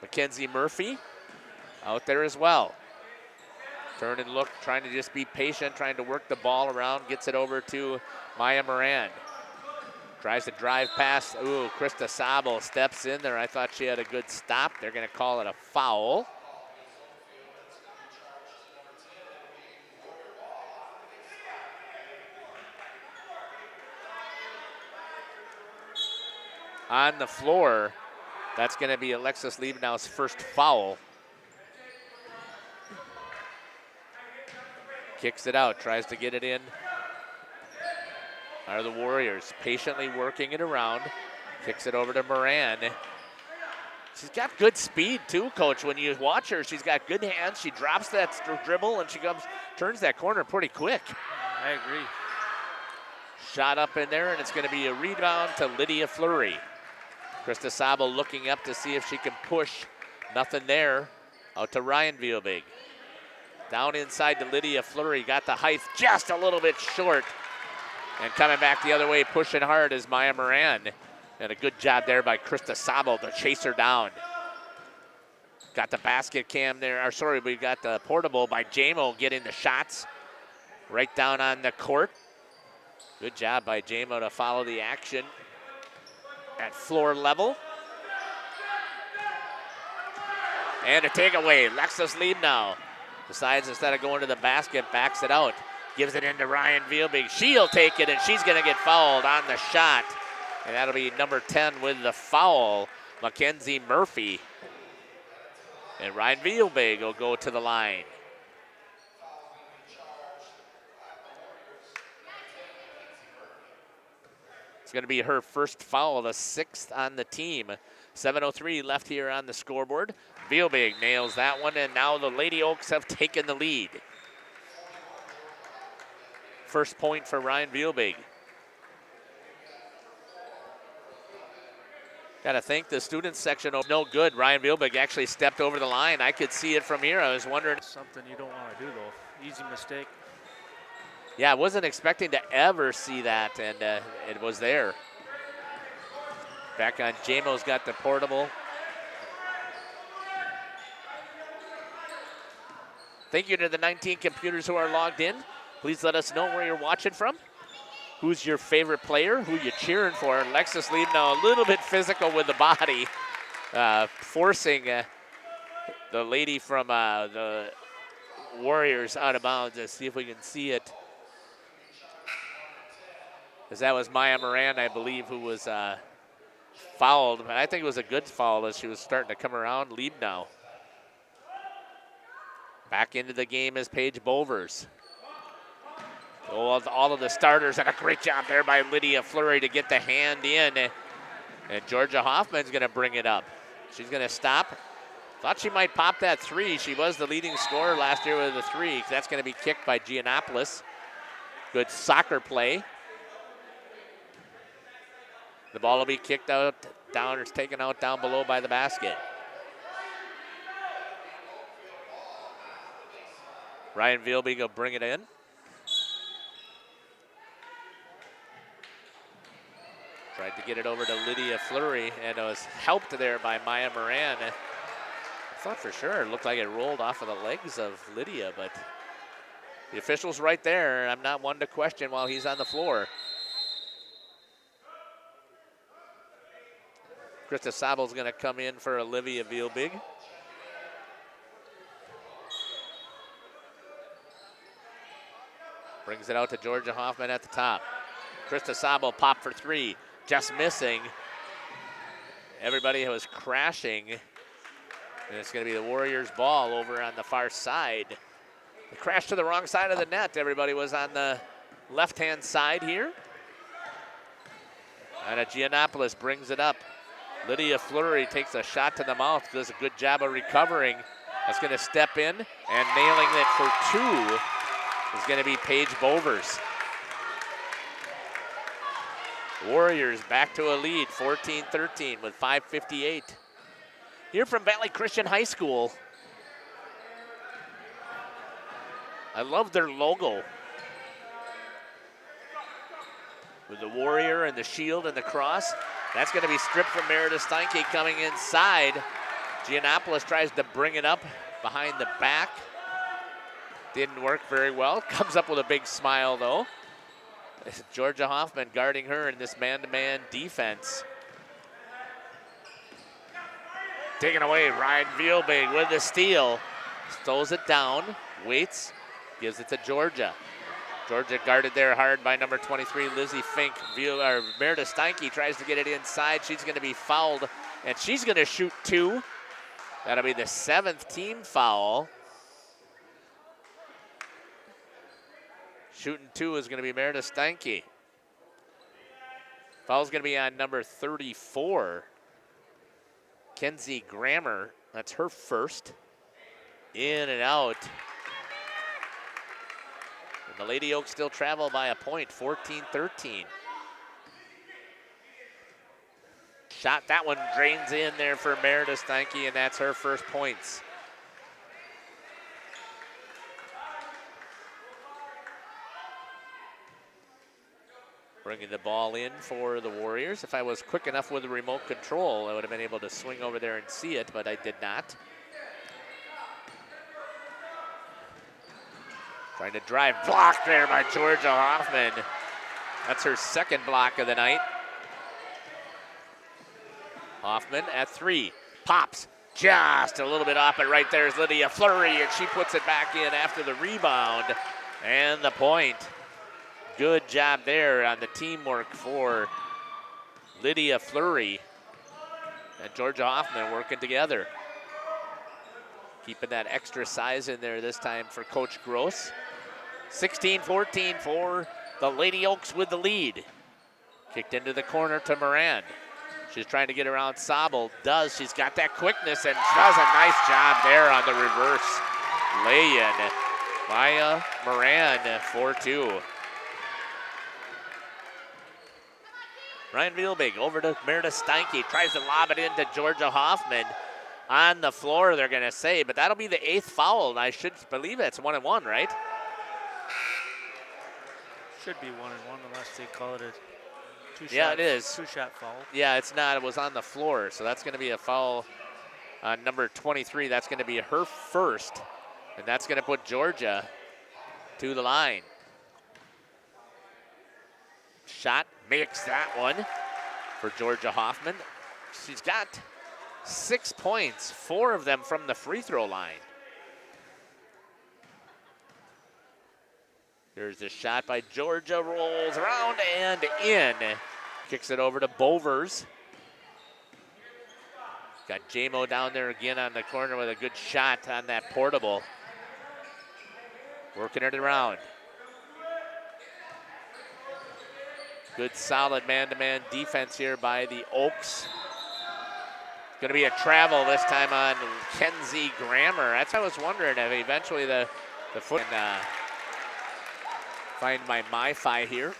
Mackenzie Murphy out there as well. Turn and look, trying to just be patient, trying to work the ball around, gets it over to Maya Moran. Tries to drive past, Krista Sabo steps in there. I thought she had a good stop. They're gonna call it a foul. On the floor, that's gonna be Alexis Liebenau's first foul. Kicks it out, tries to get it in. Are the Warriors patiently working it around. Kicks it over to Moran. She's got good speed too, Coach. When you watch her, she's got good hands. She drops that dribble and she turns that corner pretty quick. I agree. Shot up in there, and it's going to be a rebound to Lydia Fleury. Krista Sabo looking up to see if she can push. Nothing there. Out to Ryan Vielbig. Down inside to Lydia Fleury. Got the height just a little bit short. And coming back the other way, pushing hard is Maya Moran. And a good job there by Krista Sabo to chase her down. Got the basket cam there, we got the portable by Jamo getting the shots right down on the court. Good job by Jamo to follow the action at floor level. And a takeaway, Lexus Liebnow decides instead of going to the basket, backs it out. Gives it into Ryan Vielbig. She'll take it, and she's going to get fouled on the shot. And that'll be number 10 with the foul, Mackenzie Murphy. And Ryan Vielbig will go to the line. It's going to be her first foul, the 6th on the team. 7:03 left here on the scoreboard. Vielbig nails that one, and now the Lady Oaks have taken the lead. First point for Ryan Vielbig. Got to think the students section, no good. Ryan Vielbig actually stepped over the line. I could see it from here. I was wondering. Something you don't want to do, though. Easy mistake. Yeah, I wasn't expecting to ever see that, and it was there. Back on, Jamo's got the portable. Thank you to the 19 computers who are logged in. Please let us know where you're watching from. Who's your favorite player? Who you cheering for? Lexus Liebnow a little bit physical with the body, forcing the lady from the Warriors out of bounds. Let's see if we can see it. As that was Maya Moran, I believe, who was fouled. I think it was a good foul as she was starting to come around. Liebnow. Back into the game is Paige Bovers. All of the starters, and a great job there by Lydia Fleury to get the hand in. And Georgia Hoffman's going to bring it up. She's going to stop. Thought she might pop that three. She was the leading scorer last year with a three. That's going to be kicked by Giannopoulos. Good soccer play. The ball will be kicked out, down, or taken out down below by the basket. Ryan Vielbig will bring it in. Tried to get it over to Lydia Fleury, and it was helped there by Maya Moran. I thought for sure it looked like it rolled off of the legs of Lydia, but the official's right there. I'm not one to question while he's on the floor. Krista Sabel's going to come in for Olivia Vielbig. Brings it out to Georgia Hoffman at the top. Krista Sabel popped for three, just missing. Everybody was crashing. And it's going to be the Warriors' ball over on the far side. They crashed to the wrong side of the net. Everybody was on the left-hand side here. And Giannopoulos brings it up. Lydia Fleury takes a shot to the mouth, does a good job of recovering. That's going to step in, and nailing it for 2 is going to be Paige Bovers. Warriors back to a lead, 14-13 with 5:58. Here from Valley Christian High School. I love their logo. With the warrior and the shield and the cross. That's going to be stripped from Meredith Steinke coming inside. Giannopoulos tries to bring it up behind the back. Didn't work very well. Comes up with a big smile though. Georgia Hoffman guarding her in this man-to-man defense. Taken away, Ryan Vielbig with the steal. Throws it down, waits, gives it to Georgia. Georgia guarded there hard by number 23, Lizzie Fink. Meredith Steinke tries to get it inside. She's going to be fouled, and she's going to shoot 2. That'll be the 7th team foul. Shooting 2 is going to be Meredith Steinke. Foul's going to be on number 34, Kenzie Grammer. That's her first. In and out. And the Lady Oaks still travel by a point, 14-13. Shot, that one drains in there for Meredith Steinke, and that's her first points. Bringing the ball in for the Warriors. If I was quick enough with the remote control, I would have been able to swing over there and see it, but I did not. Trying to drive, blocked there by Georgia Hoffman. That's her second block of the night. Hoffman at 3, pops just a little bit off it. Right there is Lydia Fleury, and she puts it back in after the rebound and the point. Good job there on the teamwork for Lydia Fleury and Georgia Hoffman working together. Keeping that extra size in there this time for Coach Gross. 16-14 for the Lady Oaks with the lead. Kicked into the corner to Moran. She's trying to get around Sabel. She's got that quickness, and she does a nice job there on the reverse lay-in. Maya Moran, 4-2. Ryan Vielbig over to Meredith Steinke. Tries to lob it into Georgia Hoffman. On the floor, they're going to say, but that'll be the 8th foul, and I should believe it's 1-1, right? Should be 1-1 unless they call it a two-shot. Yeah, it is. Two-shot foul. Yeah, it's not. It was on the floor, so that's going to be a foul on number 23. That's going to be her first, and that's going to put Georgia to the line. Shot makes that one for Georgia Hoffman. She's got 6 points, 4 of them from the free throw line. Here's the shot by Georgia, rolls around and in. Kicks it over to Bovers. Got J-Mo down there again on the corner with a good shot on that portable. Working it around. Good solid man-to-man defense here by the Oaks. Going to be a travel this time on Kenzie Grammer. That's what I was wondering if eventually the foot can find my MiFi here.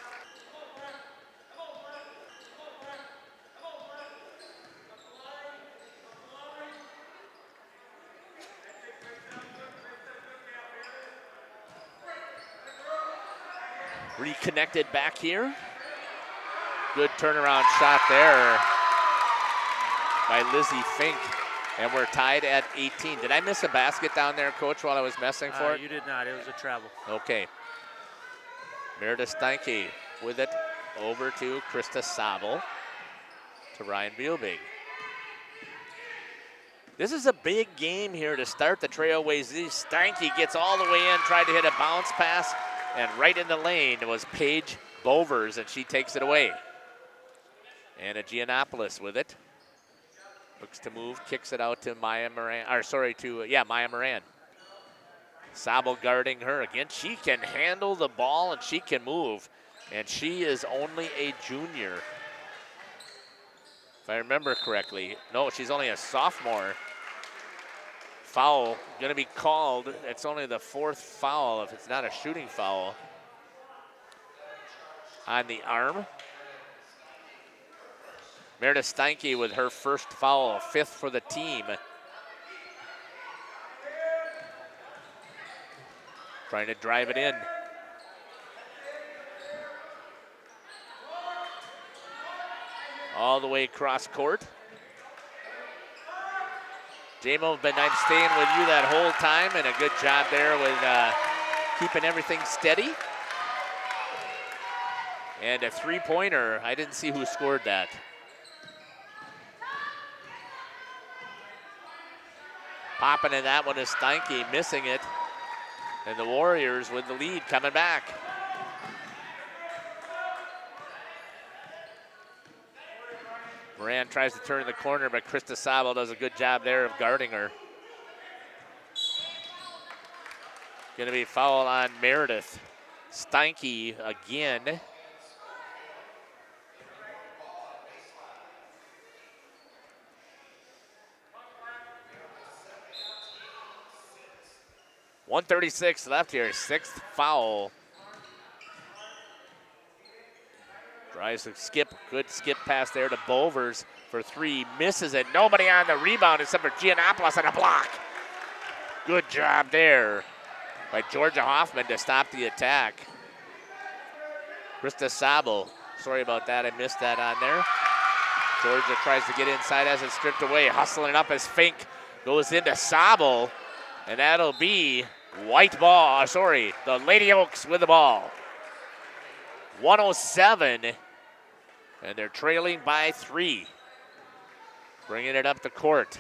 Reconnected back here. Good turnaround shot there by Lizzie Fink. And we're tied at 18. Did I miss a basket down there, Coach, while I was messing for it? You did not. It was a travel. Okay. Meredith Steinke with it over to Krista Sabel to Ryan Vielbig. This is a big game here to start the Trailways East. Steinke gets all the way in, tried to hit a bounce pass, and right in the lane was Paige Bovers, and she takes it away. And a Giannopoulos with it. Looks to move, kicks it out to Maya Moran, Maya Moran. Sabel guarding her again. She can handle the ball and she can move. And she is only a junior. If I remember correctly. No, she's only a sophomore Foul going to be called. It's only the 4th foul if it's not a shooting foul on the arm. Meredith Steinke with her first foul, 5th for the team. Trying to drive it in. All the way across court. J-Mo, been nice staying with you that whole time, and a good job there with keeping everything steady. And a 3-pointer. I didn't see who scored that. Popping in that one is Steinke, missing it. And the Warriors with the lead coming back. Moran tries to turn the corner, but Krista Sabo does a good job there of guarding her. Going to be foul on Meredith Steinke again. .136 left here, 6th foul. Tries to skip, good skip pass there to Bovers for 3, misses it. Nobody on the rebound except for Giannopoulos and a block. Good job there by Georgia Hoffman to stop the attack. Krista Sabo, sorry about that, I missed that on there. Georgia tries to get inside as it's stripped away, hustling up as Fink goes into Sabo, and that'll be the Lady Oaks with the ball. 107, and they're trailing by 3. Bringing it up the court.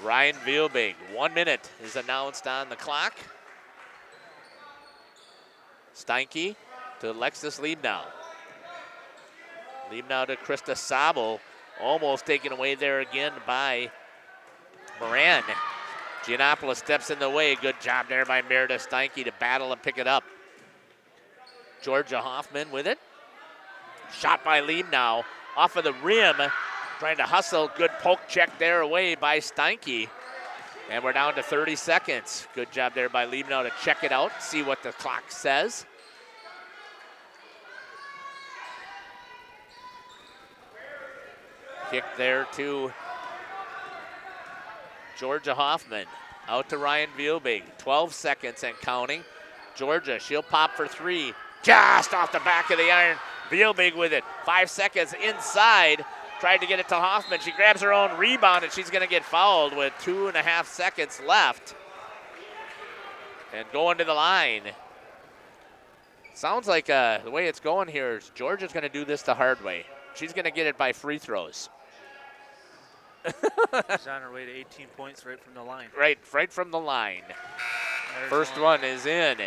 Ryan Vielbig, 1 minute is announced on the clock. Steinke to Alexis Liebnow. Liebnow to Krista Sabo, almost taken away there again by Moran. Giannopoulos steps in the way. Good job there by Meredith Steinke to battle and pick it up. Georgia Hoffman with it. Shot by Liebnow off of the rim. Trying to hustle. Good poke check there away by Steinke. And we're down to 30 seconds. Good job there by Liebnow to check it out, see what the clock says. Kick there to Georgia Hoffman. Out to Ryan Vielbig. 12 seconds and counting. Georgia, she'll pop for 3. Just off the back of the iron. Vielbig with it. 5 seconds inside. Tried to get it to Hoffman. She grabs her own rebound, and she's going to get fouled with 2.5 seconds left. And going to the line. Sounds like the way it's going here is Georgia's going to do this the hard way. She's going to get it by free throws. She's on her way to 18 points right from the line. Right from the line. There's First one is in.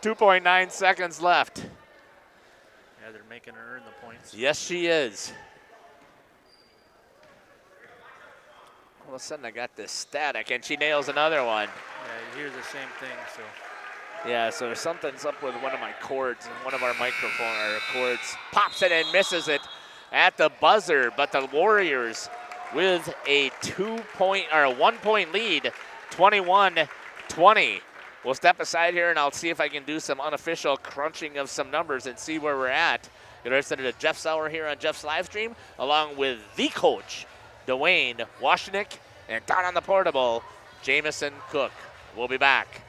2.9 seconds left. Yeah, they're making her earn the points. Yes, she is. All of a sudden, I got this static, and she nails another one. Yeah, you hear the same thing, so. Yeah, so something's up with one of my cords, one of our microphone cords. Pops it and misses it at the buzzer, but the Warriors with a 1 point lead, 21-20. We'll step aside here, and I'll see if I can do some unofficial crunching of some numbers and see where we're at. You're listening to Jeff Sauer here on Jeff's live stream, along with the coach, Dwayne Washnick, and down on the portable, Jamison Cook. We'll be back.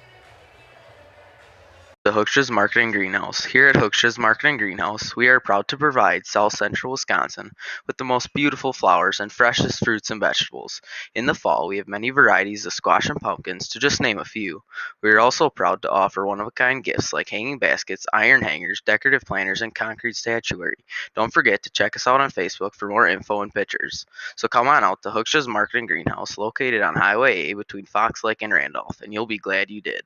The Hooksha's Marketing Greenhouse. Here at Hooksha's Marketing Greenhouse, we are proud to provide South Central Wisconsin with the most beautiful flowers and freshest fruits and vegetables. In the fall, we have many varieties of squash and pumpkins, to just name a few. We are also proud to offer one-of-a-kind gifts like hanging baskets, iron hangers, decorative planters, and concrete statuary. Don't forget to check us out on Facebook for more info and pictures. So come on out to Hooksha's Marketing Greenhouse, located on Highway A between Fox Lake and Randolph, and you'll be glad you did.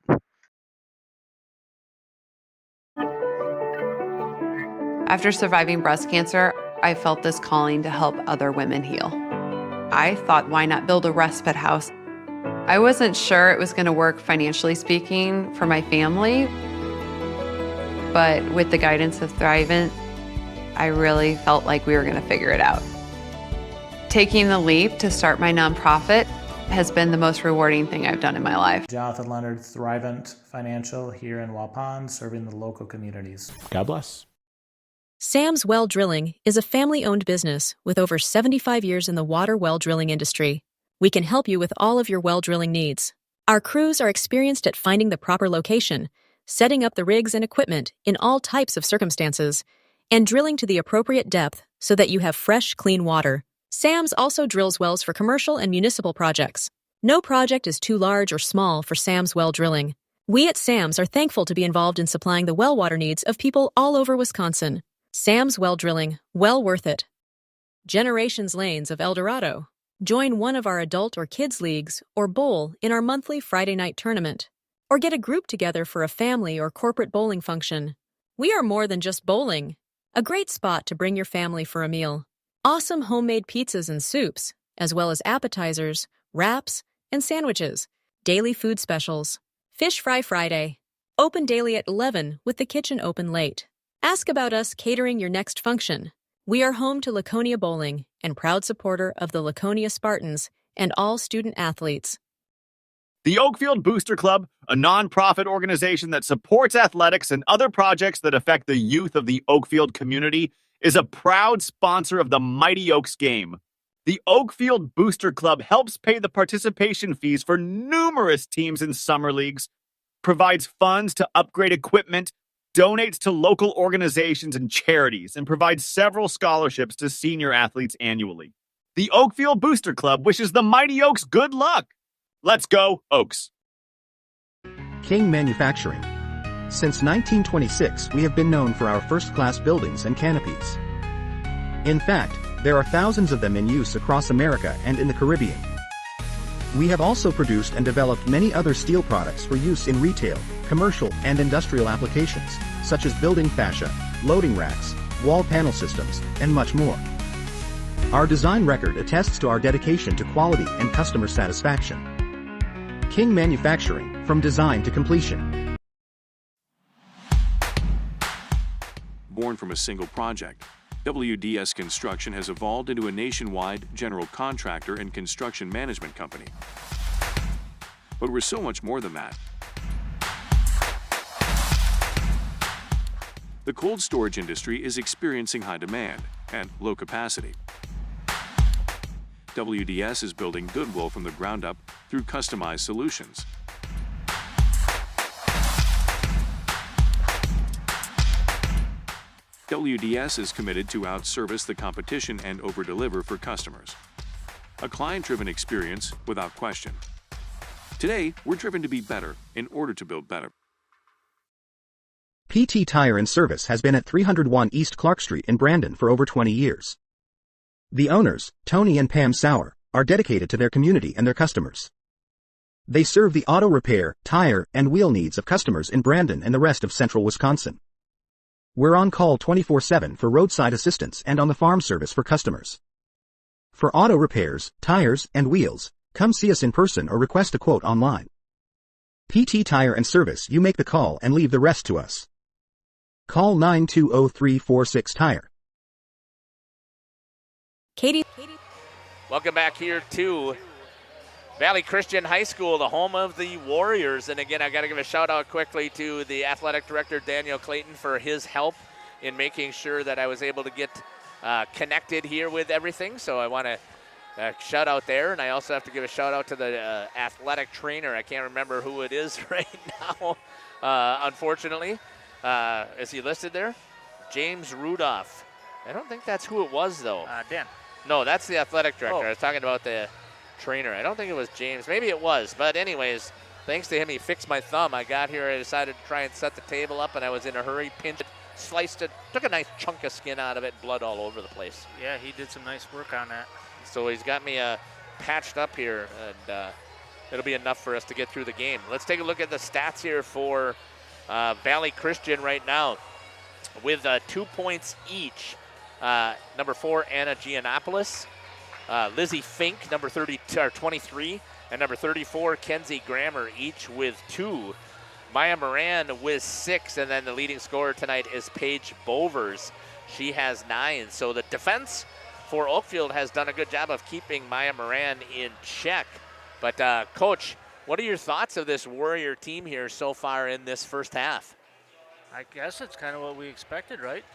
After surviving breast cancer, I felt this calling to help other women heal. I thought, why not build a respite house? I wasn't sure it was going to work financially speaking for my family, but with the guidance of Thrivent, I really felt like we were going to figure it out. Taking the leap to start my nonprofit has been the most rewarding thing I've done in my life. Jonathan Leonard, Thrivent Financial here in Waupun, serving the local communities. God bless. Sam's Well Drilling is a family-owned business with over 75 years in the water well drilling industry. We can help you with all of your well drilling needs. Our crews are experienced at finding the proper location, setting up the rigs and equipment in all types of circumstances, and drilling to the appropriate depth so that you have fresh, clean water. Sam's also drills wells for commercial and municipal projects. No project is too large or small for Sam's Well Drilling. We at Sam's are thankful to be involved in supplying the well water needs of people all over Wisconsin. Sam's Well Drilling, well worth it. Generations Lanes of El Dorado. Join one of our adult or kids leagues or bowl in our monthly Friday night tournament. Or get a group together for a family or corporate bowling function. We are more than just bowling. A great spot to bring your family for a meal. Awesome homemade pizzas and soups, as well as appetizers, wraps, and sandwiches. Daily food specials. Fish Fry Friday. Open daily at 11 with the kitchen open late. Ask about us catering your next function. We are home to Laconia Bowling and proud supporter of the Laconia Spartans and all student athletes. The Oakfield Booster Club, a nonprofit organization that supports athletics and other projects that affect the youth of the Oakfield community, is a proud sponsor of the Mighty Oaks game. The Oakfield Booster Club helps pay the participation fees for numerous teams in summer leagues, provides funds to upgrade equipment, donates to local organizations and charities, and provides several scholarships to senior athletes annually. The Oakfield Booster Club wishes the Mighty Oaks good luck. Let's go, Oaks. King Manufacturing. Since 1926, we have been known for our first-class buildings and canopies. In fact, there are thousands of them in use across America and in the Caribbean. We have also produced and developed many other steel products for use in retail, commercial, and industrial applications, such as building fascia, loading racks, wall panel systems, and much more. Our design record attests to our dedication to quality and customer satisfaction. King Manufacturing, from design to completion. Born from a single project, WDS Construction has evolved into a nationwide general contractor and construction management company. But we're so much more than that. The cold storage industry is experiencing high demand and low capacity. WDS is building goodwill from the ground up through customized solutions. WDS is committed to outservice the competition and overdeliver for customers. A client-driven experience without question. Today, we're driven to be better in order to build better. PT Tire and Service has been at 301 East Clark Street in Brandon for over 20 years. The owners, Tony and Pam Sauer, are dedicated to their community and their customers. They serve the auto repair, tire, and wheel needs of customers in Brandon and the rest of central Wisconsin. We're on call 24/7 for roadside assistance and on the farm service for customers. For auto repairs, tires, and wheels, come see us in person or request a quote online. PT Tire and Service, you make the call and leave the rest to us. Call 920-346-TIRE. Katie. Welcome back here to Valley Christian High School, the home of the Warriors. And again, I got to give a shout out quickly to the athletic director, Daniel Clayton, for his help in making sure that I was able to get connected here with everything. So I want to shout out there. And I also have to give a shout out to the athletic trainer. I can't remember who it is right now, unfortunately. Is he listed there? James Rudolph. I don't think that's who it was, though. Dan. No, that's the athletic director. Oh. I was talking about the trainer. I don't think it was James. Maybe it was. But anyways, thanks to him, he fixed my thumb. I got here, I decided to try and set the table up, and I was in a hurry, pinched it, sliced it, took a nice chunk of skin out of it, blood all over the place. Yeah, he did some nice work on that. So he's got me patched up here, and it'll be enough for us to get through the game. Let's take a look at the stats here for Valley Christian right now. With 2 points each, number 4, Anna Giannopoulos, Lizzie Fink, number 23, and number 34, Kenzie Grammer, each with 2. Maya Moran with 6, and then the leading scorer tonight is Paige Bovers. She has 9. So the defense for Oakfield has done a good job of keeping Maya Moran in check. But, Coach, what are your thoughts of this Warrior team here so far in this first half? I guess it's kind of what we expected, right?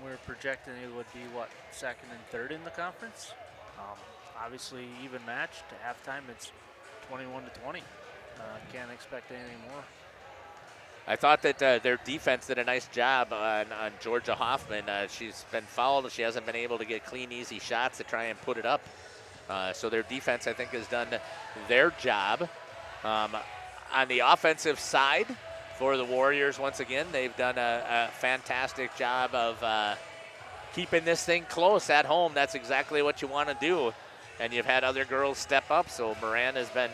We're projecting it would be, what, second and third in the conference? Obviously, even match. To halftime, it's 21-20. Can't expect anything more. I thought that their defense did a nice job on Georgia Hoffman. She's been fouled. She hasn't been able to get clean, easy shots to try and put it up. So their defense, I think, has done their job. On the offensive side for the Warriors, once again, they've done a fantastic job of keeping this thing close at home. That's exactly what you want to do. And you've had other girls step up, so Moran has been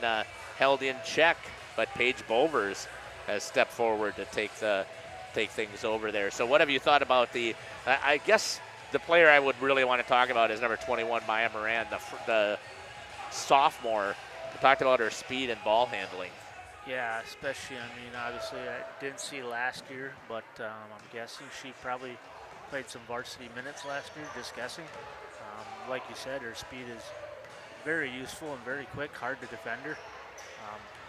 held in check, but Paige Bovers has stepped forward to take things over there. So what have you thought about I guess the player I would really want to talk about is number 21, Maya Moran, the sophomore. We talked about her speed and ball handling. Yeah, especially, obviously I didn't see last year, but I'm guessing she probably played some varsity minutes last year, just guessing. Like you said, her speed is very useful and very quick, hard to defend her.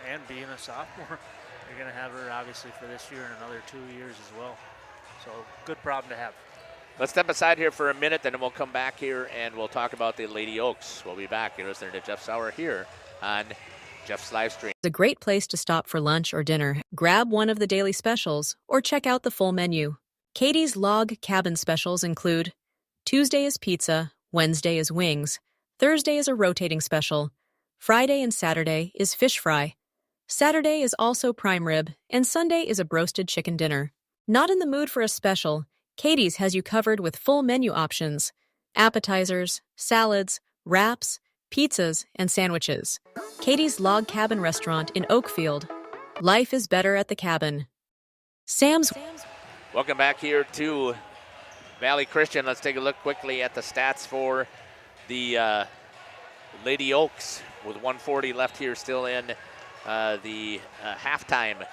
And being a sophomore, you're going to have her obviously for this year and another 2 years as well. So good problem to have. Let's step aside here for a minute, then we'll come back here and we'll talk about the Lady Oaks. We'll be back. You're listening to Jeff Sauer here on Jeff's live stream. It's a great place to stop for lunch or dinner. Grab one of the daily specials or check out the full menu. Katie's Log Cabin specials include Tuesday is pizza, Wednesday is wings, Thursday is a rotating special, Friday and Saturday is fish fry, Saturday is also prime rib, and Sunday is a broasted chicken dinner. Not in the mood for a special? Katie's has you covered with full menu options, appetizers, salads, wraps, pizzas, and sandwiches. Katie's Log Cabin Restaurant in Oakfield. Life is better at the cabin. Sam's. Welcome back here to Valley Christian. Let's take a look quickly at the stats for the Lady Oaks with 1:40 left here still in the halftime.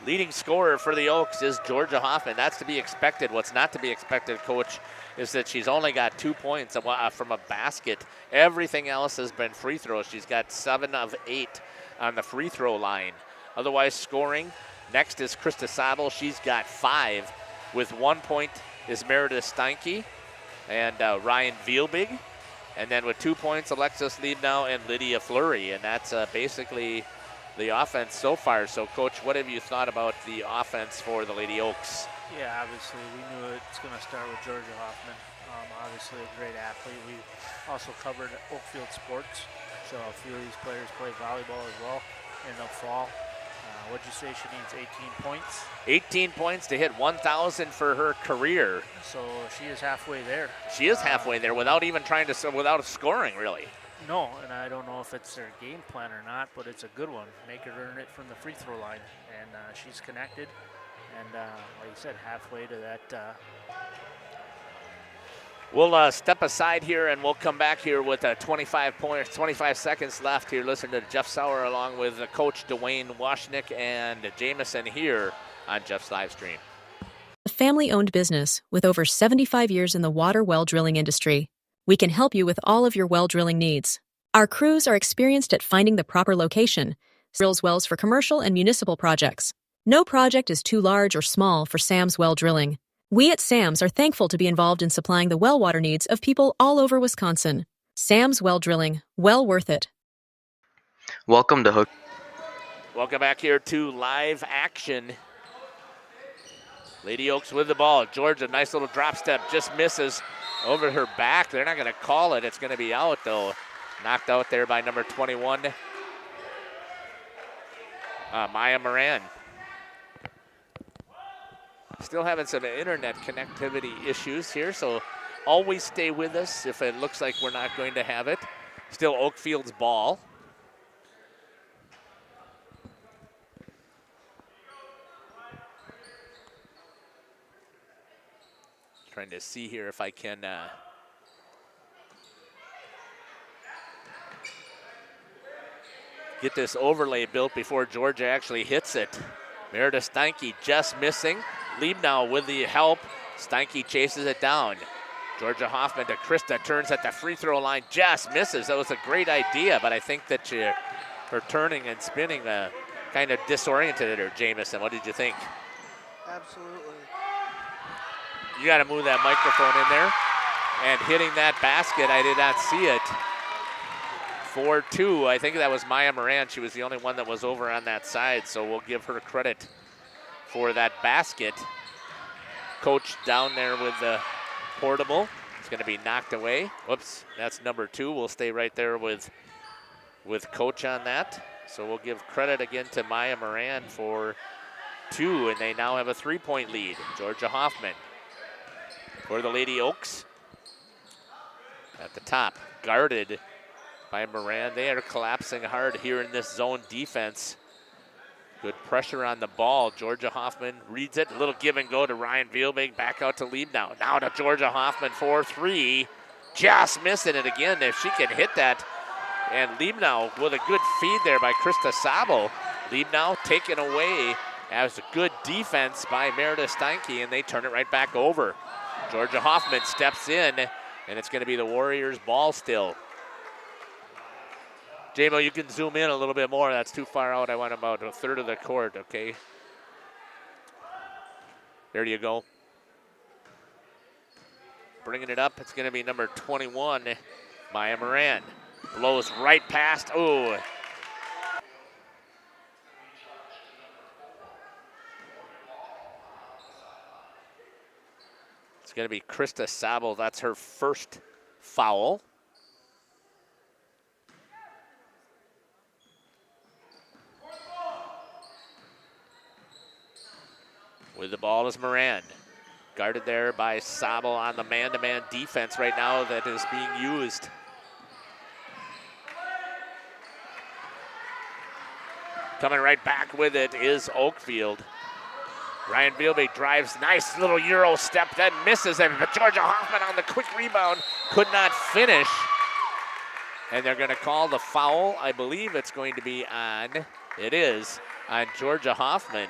Leading scorer for the Oaks is Georgia Hoffman. That's to be expected. What's not to be expected, Coach, is that she's only got 2 points from a basket. Everything else has been free throws. She's got 7 of 8 on the free throw line. Otherwise scoring, next is Krista Sabel. She's got 5. With 1 point is Meredith Steinke and Ryan Vielbig. And then with 2 points, Alexis Liebnow and Lydia Fleury. And that's basically the offense so far. So, Coach, what have you thought about the offense for the Lady Oaks? Yeah, obviously we knew it's going to start with Georgia Hoffman. Obviously a great athlete. We also covered Oakfield sports, so a few of these players play volleyball as well in the fall. What'd you say she needs? 18 points? 18 points to hit 1,000 for her career. So she is halfway there. She is halfway there without even without scoring, really. No, and I don't know if it's their game plan or not, but it's a good one. Make her earn it from the free throw line, and she's connected. And like you said, halfway to that. We'll step aside here, and we'll come back here with 25 seconds left here. Listen to Jeff Sauer along with Coach Dwayne Washnick and Jameson here on Jeff's live stream. A family-owned business with over 75 years in the water well drilling industry. We can help you with all of your well drilling needs. Our crews are experienced at finding the proper location, drills wells for commercial and municipal projects. No project is too large or small for Sam's Well Drilling. We at Sam's are thankful to be involved in supplying the well water needs of people all over Wisconsin. Sam's Well Drilling, well worth it. Welcome to Hook. Welcome back here to live action. Lady Oaks with the ball. Georgia, nice little drop step, just misses over her back. They're not going to call it. It's going to be out, though. Knocked out there by number 21, Maya Moran. Still having some internet connectivity issues here, so always stay with us if it looks like we're not going to have it. Still Oakfield's ball. Trying to see here if I can get this overlay built before Georgia actually hits it. Meredith Steinke just missing. Liebnow with the help. Steinke chases it down. Georgia Hoffman to Krista, turns at the free throw line, just misses. That was a great idea, but I think that her turning and spinning kind of disoriented her, Jamison. What did you think? Absolutely. You got to move that microphone in there. And hitting that basket, I did not see it. 4-2, I think that was Maya Moran. She was the only one that was over on that side, so we'll give her credit for that basket. Coach down there with the portable. It's going to be knocked away. Whoops, that's number 2. We'll stay right there with Coach on that. So we'll give credit again to Maya Moran for 2, and they now have a 3-point lead. Georgia Hoffman for the Lady Oaks. At the top, guarded by Moran. They are collapsing hard here in this zone defense. Good pressure on the ball. Georgia Hoffman reads it. A little give and go to Ryan Vielbig. Back out to Liebnow. Now to Georgia Hoffman for 3. Just missing it again. If she can hit that. And Liebnow with a good feed there by Krista Sabo. Liebnow taken away as a good defense by Meredith Steinke, and they turn it right back over. Georgia Hoffman steps in, and it's going to be the Warriors' ball still. J-Mo, you can zoom in a little bit more. That's too far out. I want about a third of the court, okay? There you go. Bringing it up, it's going to be number 21, Maya Moran. Blows right past, ooh. It's going to be Krista Sabo. That's her first foul. With the ball is Moran. Guarded there by Sabo on the man-to-man defense right now that is being used. Coming right back with it is Oakfield. Ryan Vielbig drives, nice little Euro step, then misses it. But Georgia Hoffman on the quick rebound could not finish. And they're going to call the foul. I believe it's going to be on, it is, on Georgia Hoffman.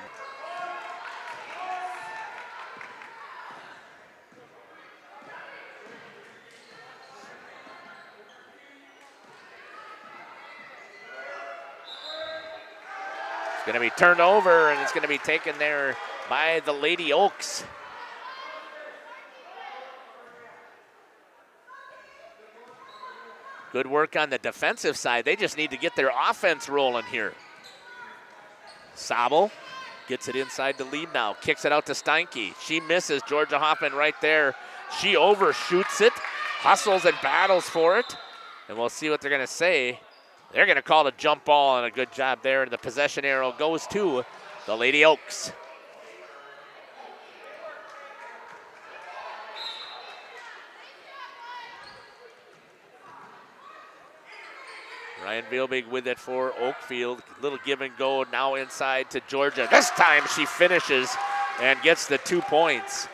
It's going to be turned over, and it's going to be taken there by the Lady Oaks. Good work on the defensive side. They just need to get their offense rolling here. Sabo gets it inside to lead now. Kicks it out to Steinke. She misses. Georgia Hoffman right there. She overshoots it, hustles and battles for it. And we'll see what they're going to say. They're going to call a jump ball, and a good job there. And the possession arrow goes to the Lady Oaks. Ryan Vielbig with it for Oakfield. Little give and go now inside to Georgia. This time she finishes and gets the 2 points.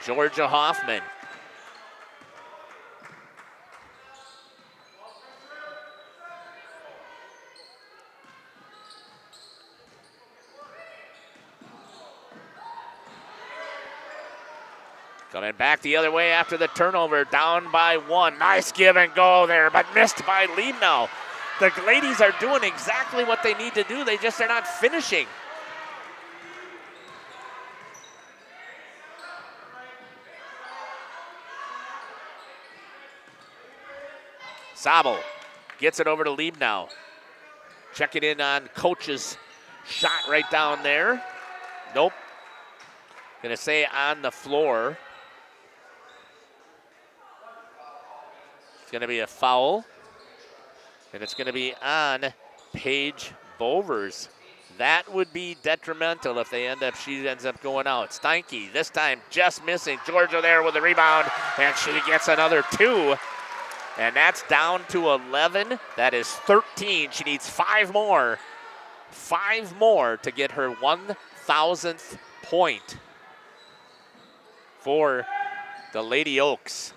Georgia Hoffman. Coming back the other way after the turnover, down by 1. Nice give and go there, but missed by Liebnow. The ladies are doing exactly what they need to do. They just are not finishing. Sabo gets it over to Liebnow. Check it in on Coach's shot right down there. Nope. Gonna say on the floor. It's going to be a foul, and it's going to be on Paige Bovers. That would be detrimental if she ends up going out. Steinke, this time just missing. Georgia there with the rebound, and she gets another 2. And that's down to 11. That is 13. She needs 5 more. 5 more to get her 1,000th point for the Lady Oaks.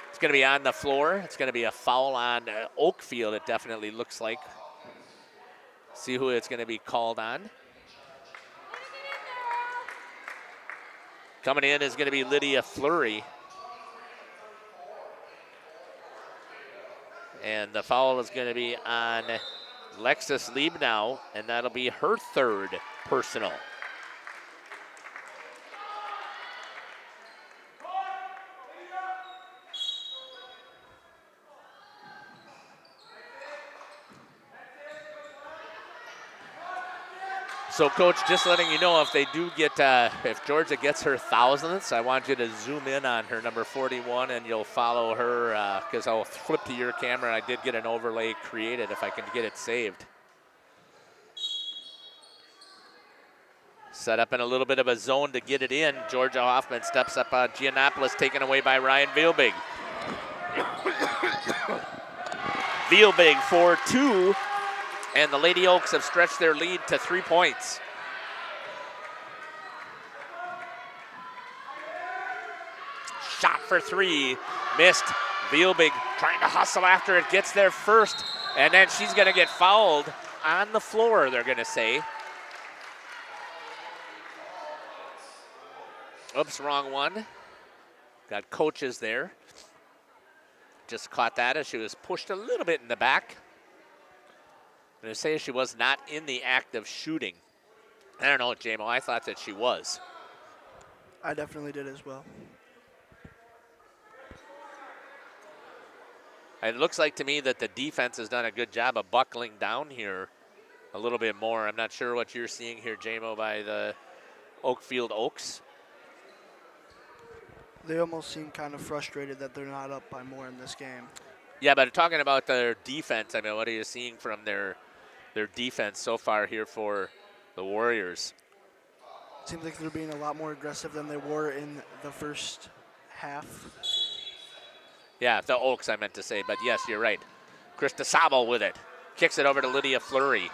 It's going to be on the floor. It's going to be a foul on Oakfield, it definitely looks like. See who it's going to be called on. Coming in is going to be Lydia Fleury. And the foul is going to be on Lexus Liebnow, and that'll be her third personal. So, Coach, just letting you know, if they do get, if Georgia gets her thousandths, I want you to zoom in on her number 41, and you'll follow her, because I'll flip to your camera. I did get an overlay created if I can get it saved. Set up in a little bit of a zone to get it in. Georgia Hoffman steps up on Giannopoulos, taken away by Ryan Vielbig. Vielbig for 2. And the Lady Oaks have stretched their lead to 3 points. Shot for 3, missed. Vielbig trying to hustle after it, gets there first, and then she's gonna get fouled on the floor, they're gonna say. Oops, wrong one. Got coaches there. Just caught that as she was pushed a little bit in the back. I'm going to say she was not in the act of shooting. I don't know, J-Mo. I thought that she was. I definitely did as well. It looks like to me that the defense has done a good job of buckling down here a little bit more. I'm not sure what you're seeing here, J-Mo, by the Oakfield Oaks. They almost seem kind of frustrated that they're not up by more in this game. Yeah, but talking about their defense, I mean, what are you seeing from their defense so far here for the Warriors? Seems like they're being a lot more aggressive than they were in the first half. Yeah, the Oaks I meant to say, but yes, you're right. Krista Sabel with it. Kicks it over to Lydia Fleury.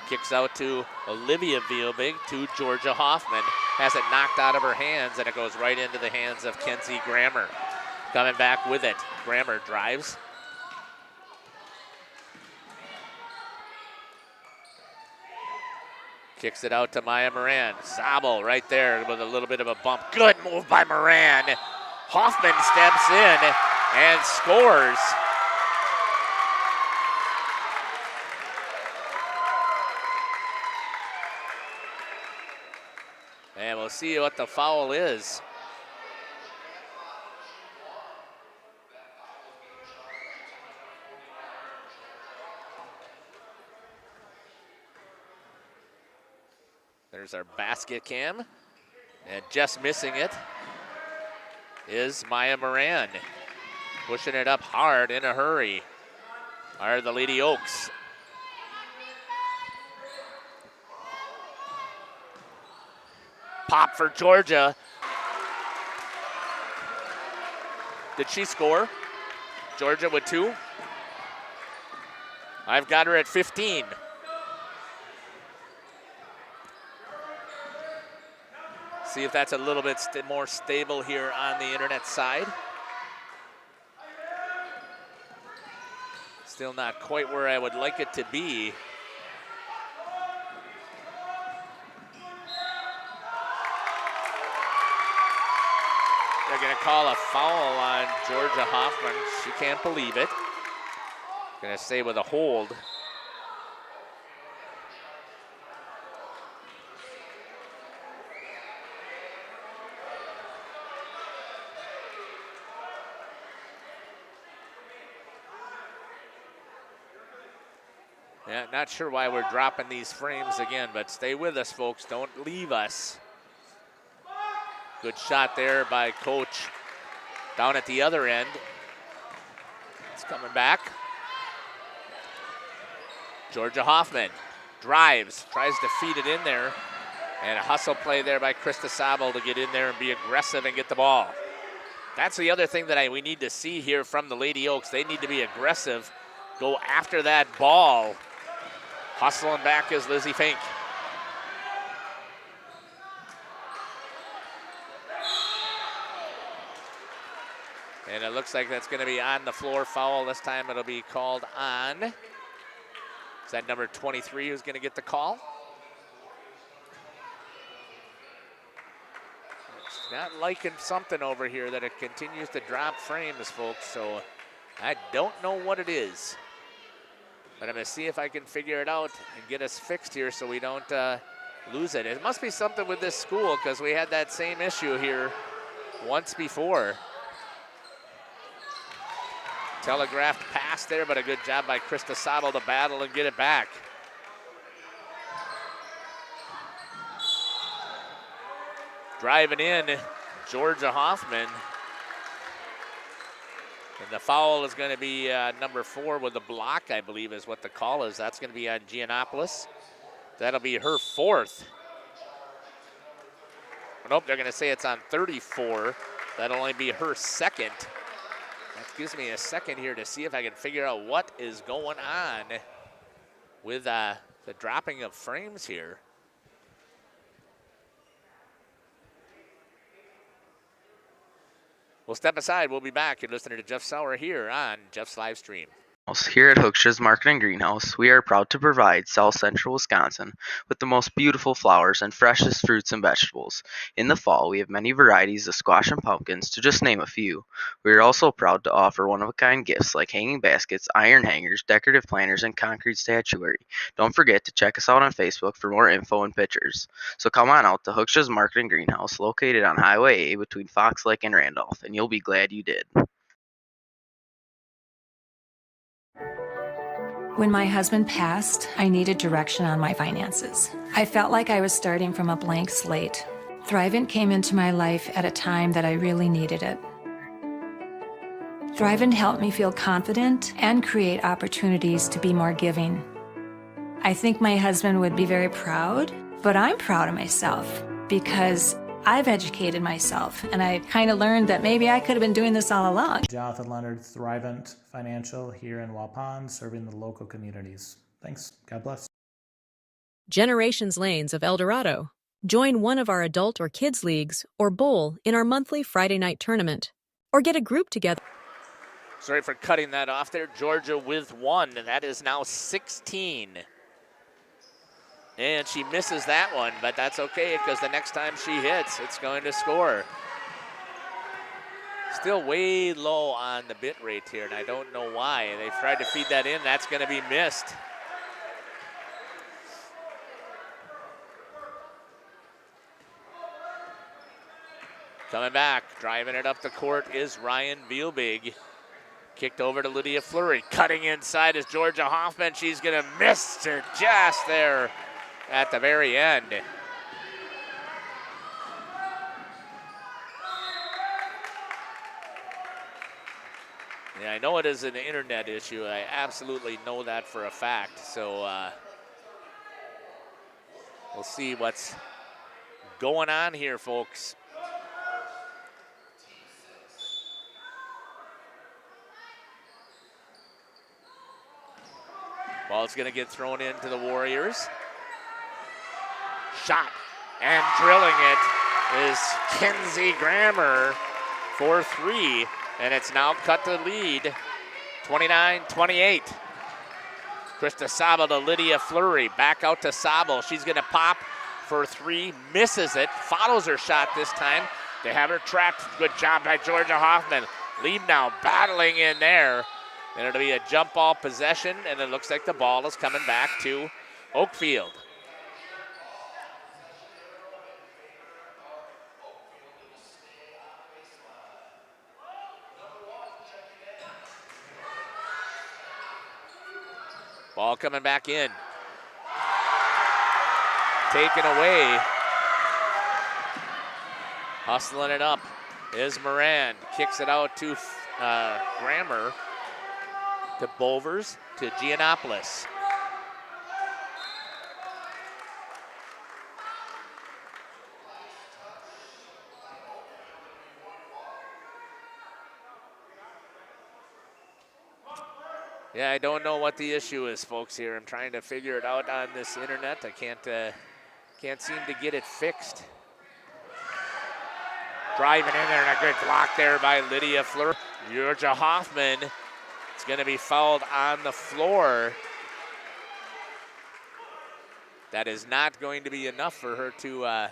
Kicks out to Olivia Vielbig to Georgia Hoffman. Has it knocked out of her hands, and it goes right into the hands of Kenzie Grammer. Coming back with it. Grammer drives. Kicks it out to Maya Moran. Sabel right there with a little bit of a bump. Good move by Moran. Hoffman steps in and scores. And we'll see what the foul is. There's our basket cam. And just missing it is Maya Moran. Pushing it up hard in a hurry are the Lady Oaks. Pop for Georgia. Did she score? Georgia with 2. I've got her at 15. See if that's a little bit more stable here on the internet side. Still not quite where I would like it to be. They're going to call a foul on Georgia Hoffman. She can't believe it. Going to stay with a hold. Yeah, not sure why we're dropping these frames again, but stay with us, folks. Don't leave us. Good shot there by Coach down at the other end. It's coming back. Georgia Hoffman drives, tries to feed it in there. And a hustle play there by Krista Sabel to get in there and be aggressive and get the ball. That's the other thing that we need to see here from the Lady Oaks. They need to be aggressive, go after that ball. Hustling back is Lizzie Fink. And it looks like that's going to be on the floor foul. This time it'll be called on Is that number 23 who's going to get the call? It's not liking something over here that it continues to drop frames, folks, so I don't know what it is. But I'm going to see if I can figure it out and get us fixed here so we don't lose it. It must be something with this school because we had that same issue here once before. Telegraphed pass there, but a good job by Krista Sottle to battle and get it back. Driving in, Georgia Hoffman. And the foul is going to be number 4 with the block, I believe is what the call is. That's going to be on Giannopoulos. That'll be her 4th. Nope, they're going to say it's on 34. That'll only be her 2nd. That gives me a second here to see if I can figure out what is going on with the dropping of frames here. We'll step aside. We'll be back. You're listening to Jeff Sauer here on Jeff's live stream. Here at Hoekstra's Marketing Greenhouse, we are proud to provide South Central Wisconsin with the most beautiful flowers and freshest fruits and vegetables. In the fall, we have many varieties of squash and pumpkins, to just name a few. We are also proud to offer one-of-a-kind gifts like hanging baskets, iron hangers, decorative planters, and concrete statuary. Don't forget to check us out on Facebook for more info and pictures. So come on out to Hoekstra's Marketing Greenhouse, located on Highway A between Fox Lake and Randolph, and you'll be glad you did. When my husband passed, I needed direction on my finances. I felt like I was starting from a blank slate. Thrivent came into my life at a time that I really needed it. Thrivent helped me feel confident and create opportunities to be more giving. I think my husband would be very proud, but I'm proud of myself because I've educated myself, and I kind of learned that maybe I could have been doing this all along. Jonathan Leonard, Thrivent Financial here in Waupun, serving the local communities. Thanks. God bless. Generations Lanes of El Dorado. Join one of our adult or kids leagues or bowl in our monthly Friday night tournament. Or get a group together. Sorry for cutting that off there. Georgia with 1, and that is now 16. And she misses that one, but that's okay because the next time she hits, it's going to score. Still way low on the bit rate here, and I don't know why. They've tried to feed that in. That's going to be missed. Coming back, driving it up the court is Ryan Vielbig. Kicked over to Lydia Fleury. Cutting inside is Georgia Hoffman. She's going to miss it just there at the very end. Yeah, I know it is an internet issue. I absolutely know that for a fact. So we'll see what's going on here, folks. Ball's going to get thrown into the Warriors. Shot and drilling it is Kenzie Grammer for 3, and it's now cut the lead, 29-28. Krista Sabel to Lydia Fleury, back out to Sabel. She's going to pop for 3, misses it, follows her shot this time. They have her trapped. Good job by Georgia Hoffman. Lead now battling in there, and it'll be a jump ball possession, and it looks like the ball is coming back to Oakfield. Ball coming back in. Taken away. Hustling it up is Moran. Kicks it out to Grammer, to Bovers, to Giannopoulos. Yeah, I don't know what the issue is, folks, here. I'm trying to figure it out on this internet. I can't seem to get it fixed. Driving in there, and a good block there by Lydia Fleur. Georgia Hoffman is going to be fouled on the floor. That is not going to be enough for her to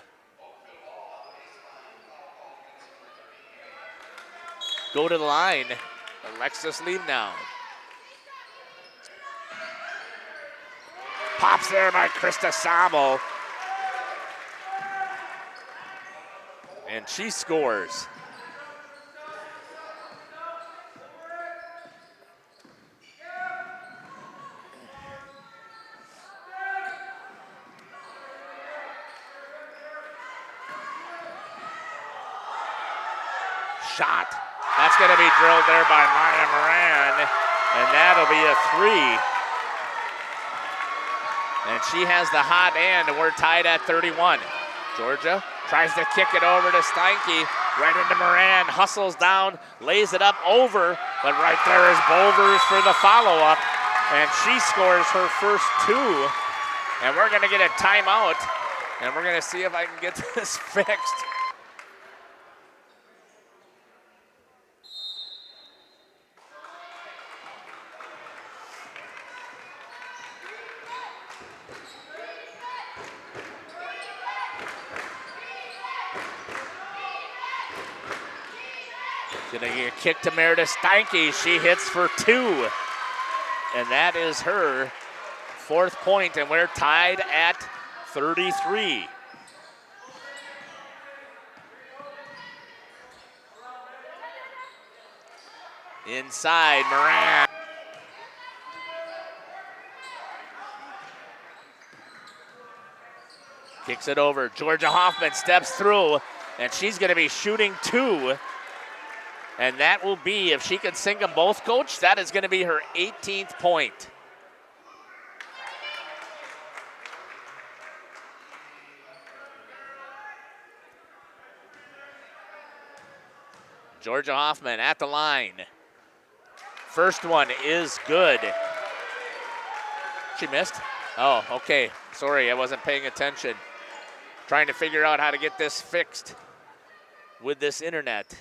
go to the line. Alexis Lee now. Pops there by Krista Sabo. And she scores. Shot. That's going to be drilled there by Maya Moran, and that'll be a 3. And she has the hot hand, and we're tied at 31. Georgia tries to kick it over to Steinke, right into Moran, hustles down, lays it up over, but right there is Bovers for the follow-up, and she scores her first 2. And we're going to get a timeout, and we're going to see if I can get this fixed. Gonna get a kick to Meredith Steinke. She hits for 2. And that is her 4th point, and we're tied at 33. Inside, Moran. Kicks it over. Georgia Hoffman steps through, and she's gonna be shooting 2. And that will be, if she can sink them both, Coach, that is going to be her 18th point. Georgia Hoffman at the line. First one is good. She missed? Oh, okay. Sorry, I wasn't paying attention. Trying to figure out how to get this fixed with this internet.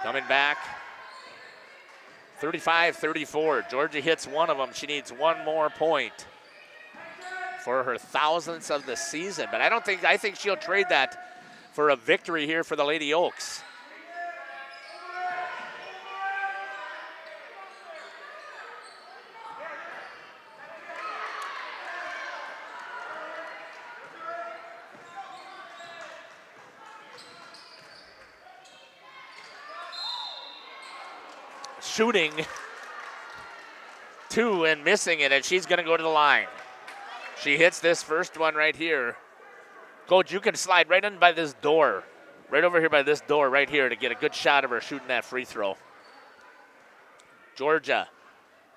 Coming back, 35-34. Georgia hits one of them. She needs one more point for her 1,000th of the season. But I think she'll trade that for a victory here for the Lady Oaks. Shooting 2 and missing it, and she's going to go to the line. She hits this first one right here. Coach, you can slide right in by this door, right over here by this door right here to get a good shot of her shooting that free throw. Georgia,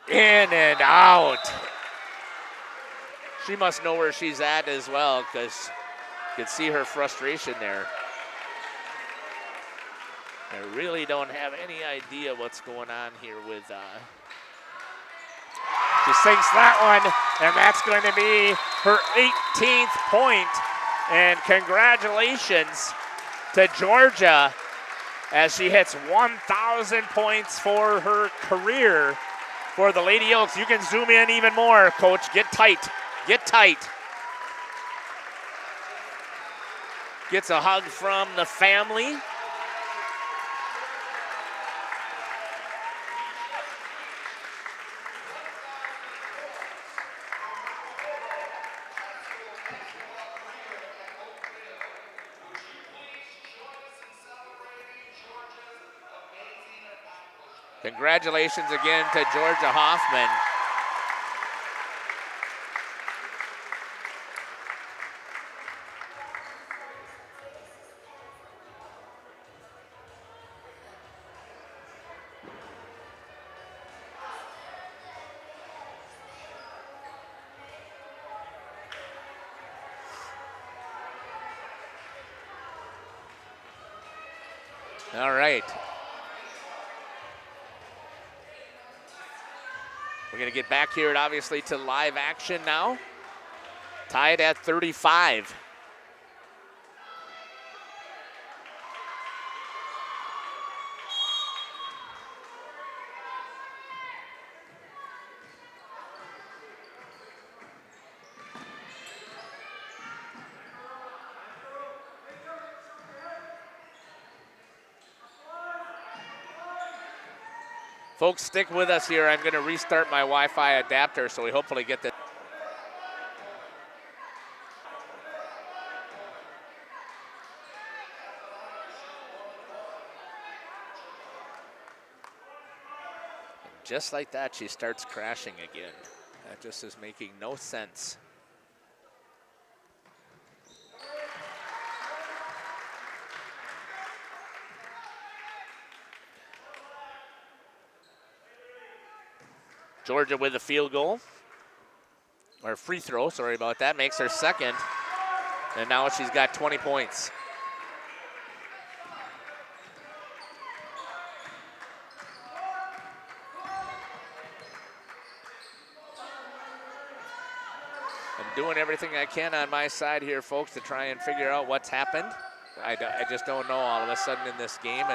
in and out. She must know where she's at as well, because you can see her frustration there. I really don't have any idea what's going on here with, she sinks that one, and that's going to be her 18th point. And congratulations to Georgia as she hits 1,000 points for her career for the Lady Oaks. You can zoom in even more, Coach. Get tight, get tight. Gets a hug from the family. Congratulations again to Georgia Hoffman. All right. We're going to get back here, obviously, to live action now. Tied at 35. Folks, stick with us here. I'm going to restart my Wi-Fi adapter, so we hopefully get this. Just like that, she starts crashing again. That just is making no sense. Georgia with a field goal, or free throw, sorry about that, makes her second. And now she's got 20 points. I'm doing everything I can on my side here, folks, to try and figure out what's happened. I just don't know all of a sudden in this game.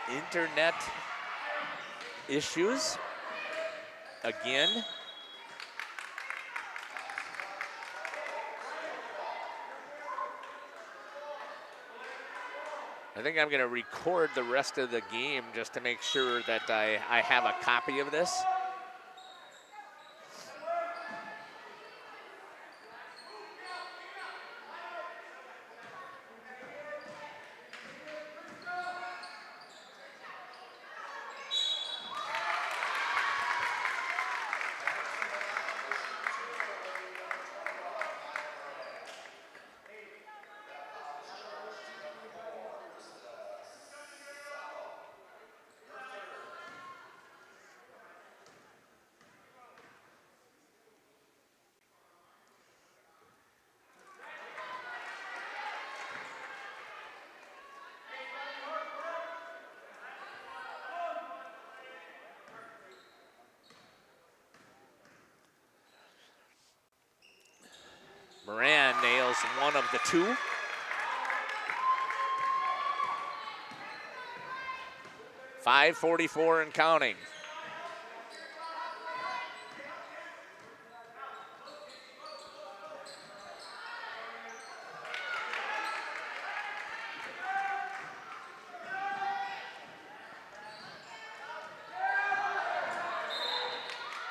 Internet issues again. I think I'm going to record the rest of the game just to make sure that I have a copy of this. Moran nails one of the two. .544 and counting.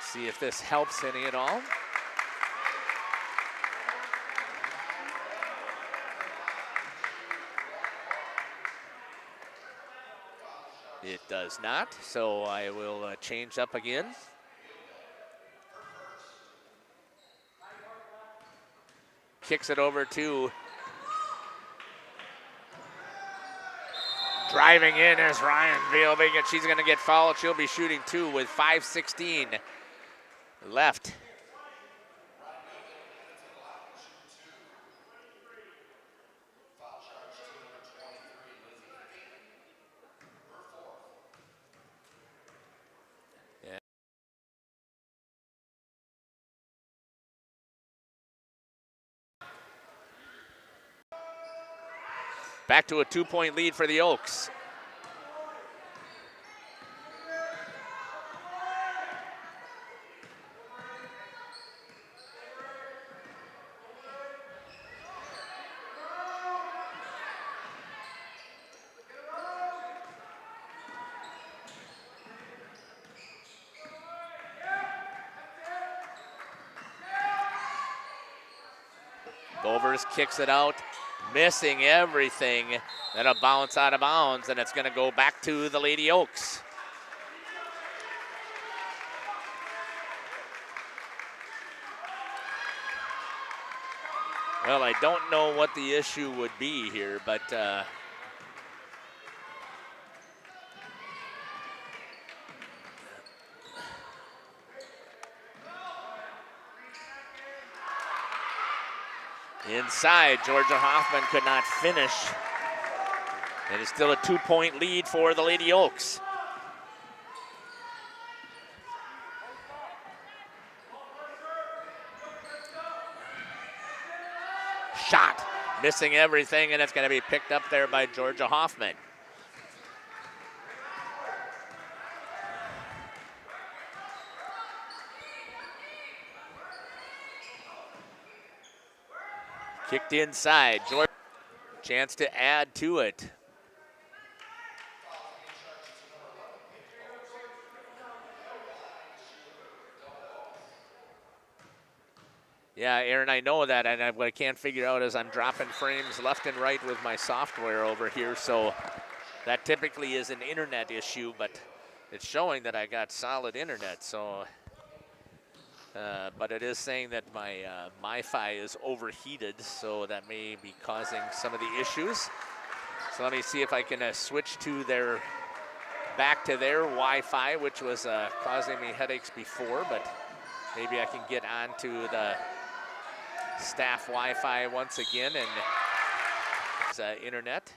See if this helps any at all. It does not, so I will change up again. Kicks it over to driving in is Ryan Vielbig, and she's going to get fouled. She'll be shooting two with 5:16 left. Back to a 2-point lead for the Oaks. Bovers kicks it out, missing everything. That'll bounce out of bounds, and it's going to go back to the Lady Oaks. Well, I don't know what the issue would be here, but inside, Georgia Hoffman could not finish. It is still a 2-point lead for the Lady Oaks. Shot, missing everything, and it's going to be picked up there by Georgia Hoffman. Kicked inside, Georgia, chance to add to it. Yeah, Aaron, I know that, and what I can't figure out is I'm dropping frames left and right with my software over here, so that typically is an internet issue, but it's showing that I got solid internet, so, but it is saying that my MiFi is overheated, so that may be causing some of the issues. So let me see if I can switch to back to their Wi-Fi, which was causing me headaches before, but maybe I can get onto the staff Wi-Fi once again and internet.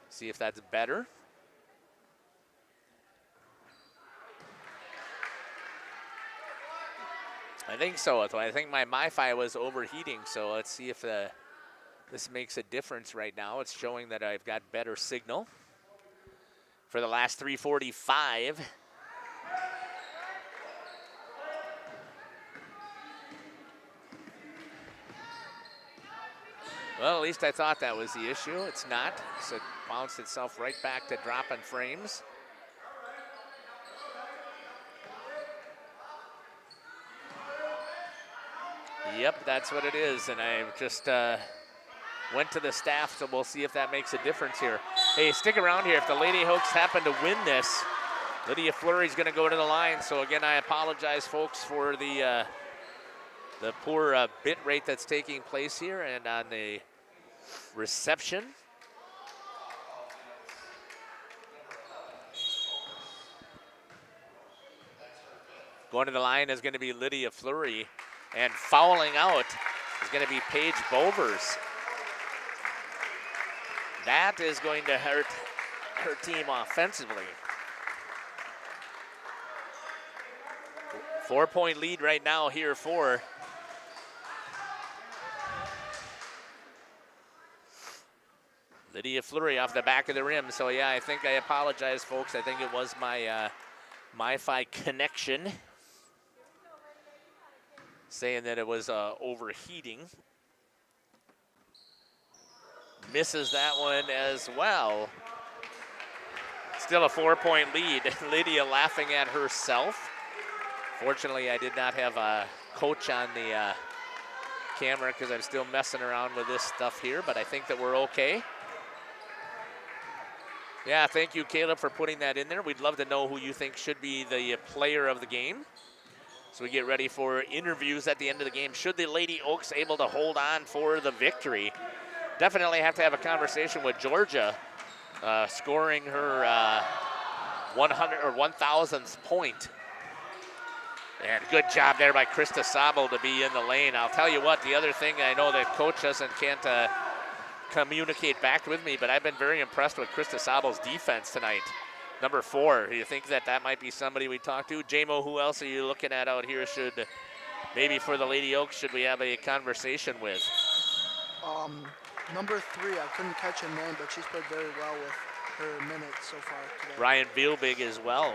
See if that's better. I think so. I think my MiFi was overheating, so let's see if this makes a difference right now. It's showing that I've got better signal. For the last 3:45. Well, at least I thought that was the issue. It's not, so it bounced itself right back to dropping frames. Yep, that's what it is, and I just went to the staff, so we'll see if that makes a difference here. Hey, stick around here. If the Lady Hawks happen to win this, Lydia Fleury's going to go to the line. So again, I apologize, folks, for the poor bit rate that's taking place here and on the reception. Going to the line is going to be Lydia Fleury, and fouling out is going to be Paige Bovers. That is going to hurt her team offensively. 4-point lead right now here for Lydia Fleury off the back of the rim. So yeah, I think I apologize, folks. I think it was my MiFi connection saying that it was overheating. Misses that one as well. Still a 4-point lead. Lydia laughing at herself. Fortunately, I did not have a coach on the camera because I'm still messing around with this stuff here, but I think that we're okay. Yeah, thank you, Caleb, for putting that in there. We'd love to know who you think should be the player of the game. So we get ready for interviews at the end of the game. Should the Lady Oaks able to hold on for the victory? Definitely have to have a conversation with Georgia, scoring her 1,000th point. And good job there by Krista Sabel to be in the lane. I'll tell you what, the other thing I know that coach can't communicate back with me, but I've been very impressed with Krista Sabel's defense tonight. Number 4, do you think that might be somebody we talk to? JMO, who else are you looking at out here maybe for the Lady Oaks, should we have a conversation with? Number 3, I couldn't catch her name, but she's played very well with her minutes so far today. Ryan Vielbig as well.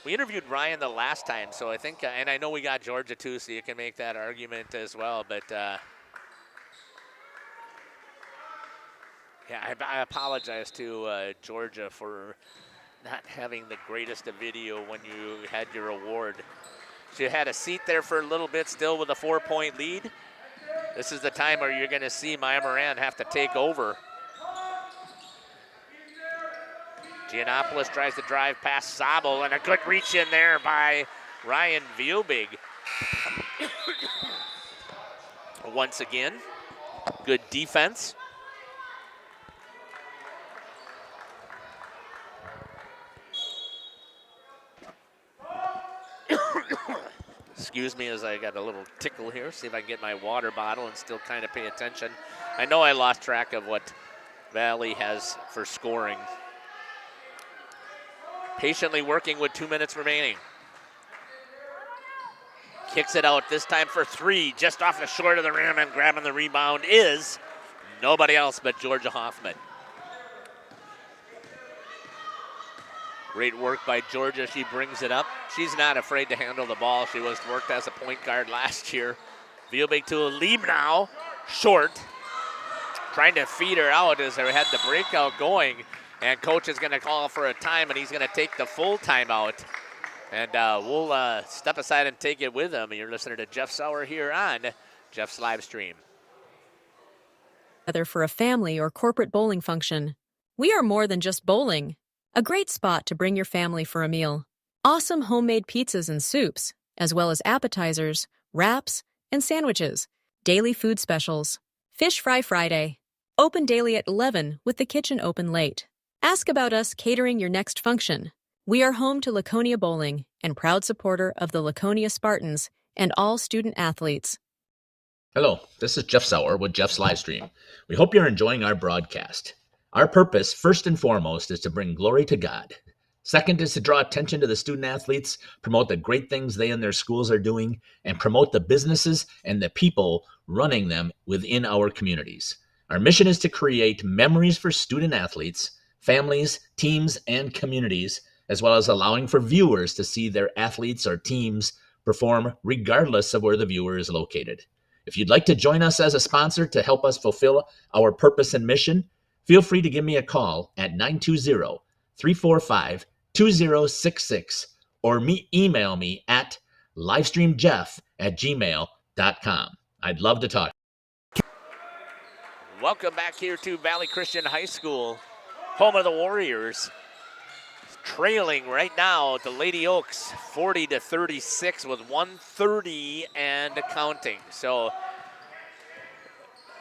We interviewed Ryan the last time, so I think, and I know we got Georgia too, so you can make that argument as well, but yeah, I apologize to Georgia for not having the greatest of video when you had your award. She had a seat there for a little bit still with a 4-point lead. This is the time where you're going to see Maya Moran have to take over. Giannopoulos tries to drive past Sabel, and a good reach in there by Ryan Vielbig. Once again, good defense. Excuse me as I got a little tickle here. See if I can get my water bottle and still kind of pay attention. I know I lost track of what Valley has for scoring. Patiently working with 2 minutes remaining. Kicks it out this time for 3, just off the short of the rim, and grabbing the rebound is nobody else but Georgia Hoffman. Great work by Georgia. She brings it up. She's not afraid to handle the ball. She worked as a point guard last year. Vielbig to a lead now. Short. Trying to feed her out as they had the breakout going. And coach is going to call for a time, and he's going to take the full timeout. And we'll step aside and take it with him. You're listening to Jeff Sauer here on Jeff's live stream. Whether for a family or corporate bowling function, we are more than just bowling. A great spot to bring your family for a meal. Awesome homemade pizzas and soups, as well as appetizers, wraps, and sandwiches. Daily food specials. Fish Fry Friday. Open daily at 11 with the kitchen open late. Ask about us catering your next function. We are home to Laconia Bowling and proud supporter of the Laconia Spartans and all student athletes. Hello, this is Jeff Sauer with Jeff's Livestream. We hope you're enjoying our broadcast. Our purpose, first and foremost, is to bring glory to God. Second is to draw attention to the student athletes, promote the great things they and their schools are doing, and promote the businesses and the people running them within our communities. Our mission is to create memories for student athletes, families, teams, and communities, as well as allowing for viewers to see their athletes or teams perform regardless of where the viewer is located. If you'd like to join us as a sponsor to help us fulfill our purpose and mission, feel free to give me a call at 920-345-2066 or email me at livestreamjeff@gmail.com. I'd love to talk. Welcome back here to Valley Christian High School, home of the Warriors. Trailing right now the Lady Oaks 40-36 with 1:30 and counting. So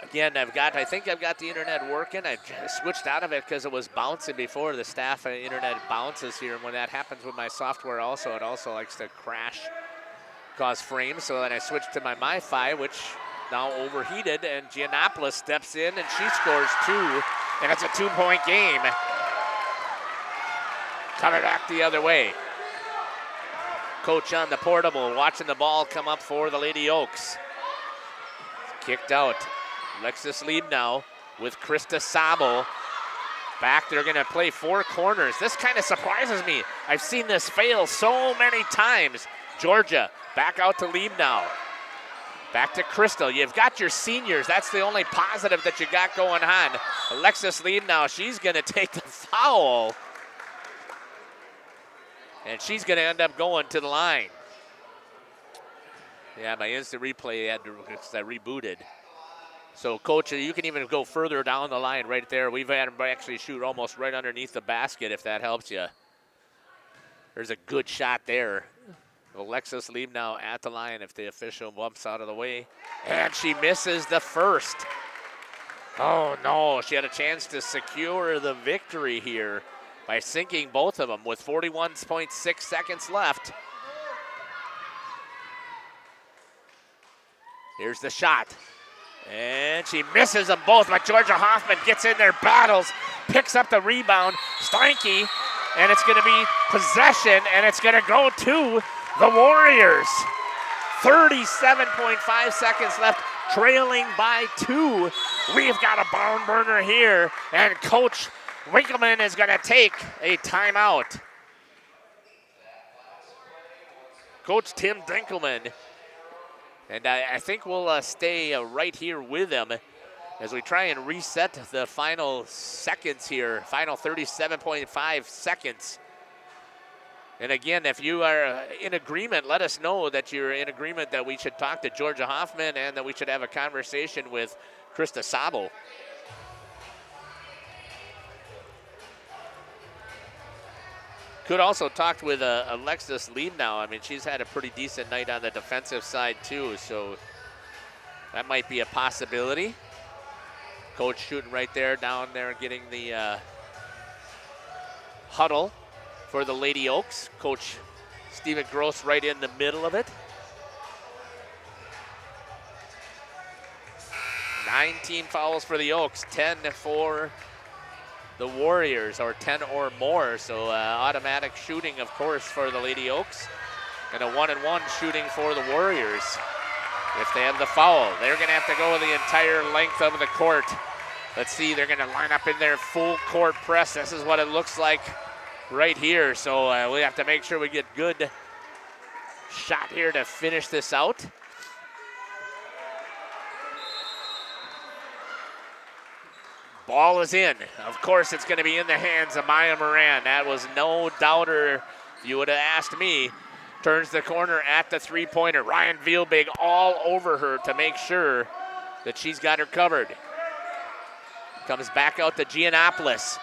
again, I think I've got the internet working. I switched out of it because it was bouncing before. The staff and internet bounces here, and when that happens with my software also, it also likes to crash, cause frames. So then I switched to my MiFi, which now overheated, and Giannopoulos steps in and she scores 2, and it's a 2-point game. Coming back the other way. Coach on the portable, watching the ball come up for the Lady Oaks. Kicked out. Alexis Lieb now with Krista Sabo. Back, they're gonna play 4 corners. This kind of surprises me. I've seen this fail so many times. Georgia, back out to Lieb now. Back to Crystal. You've got your seniors. That's the only positive that you got going on. Alexis Lieb now, she's gonna take the foul. And she's going to end up going to the line. Yeah, my instant replay had to rebooted. So, Coach, you can even go further down the line right there. We've had them actually shoot almost right underneath the basket, if that helps you. There's a good shot there. Alexis Lieb now at the line if the official bumps out of the way. And she misses the first. Oh, no. She had a chance to secure the victory here by sinking both of them with 41.6 seconds left. Here's the shot. And she misses them both, but Georgia Hoffman gets in there, battles, picks up the rebound. Steinke, and it's going to be possession, and it's going to go to the Warriors. 37.5 seconds left, trailing by 2. We've got a barn burner here, and Coach Winkleman is going to take a timeout. Coach Tim Dinkelman. And I think we'll stay right here with him as we try and reset the final seconds here, final 37.5 seconds. And again, if you are in agreement, let us know that you're in agreement that we should talk to Georgia Hoffman and that we should have a conversation with Krista Sabo. Could also talk with Alexis Lieb now. I mean, she's had a pretty decent night on the defensive side too, so that might be a possibility. Coach shooting right there, down there, getting the huddle for the Lady Oaks. Coach Stephen Gross right in the middle of it. 19 fouls for the Oaks, 10 for the Warriors, or 10 or more. So automatic shooting, of course, for the Lady Oaks. And a 1-and-1 shooting for the Warriors. If they have the foul, they're going to have to go the entire length of the court. Let's see, they're going to line up in their full court press. This is what it looks like right here. So we have to make sure we get good shot here to finish this out. Ball is in. Of course, it's going to be in the hands of Maya Moran. That was no doubter If you would have asked me, turns the corner at the three-pointer. Ryan Vielbig all over her to make sure that she's got her covered. Comes back out to Giannopoulos.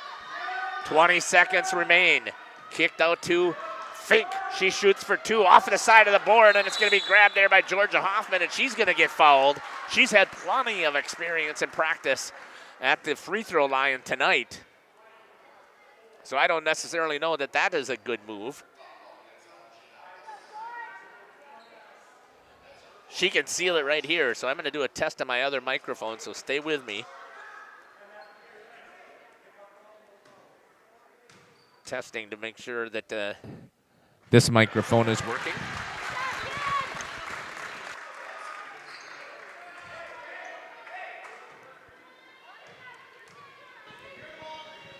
20 seconds remain. Kicked out to Fink. She shoots for two off to the side of the board, and it's going to be grabbed there by Georgia Hoffman, and she's going to get fouled. She's had plenty of experience and practice at the free throw line tonight. So I don't necessarily know that that is a good move. She can seal it right here, so I'm going to do a test on my other microphone, so stay with me. Testing to make sure that this microphone is working.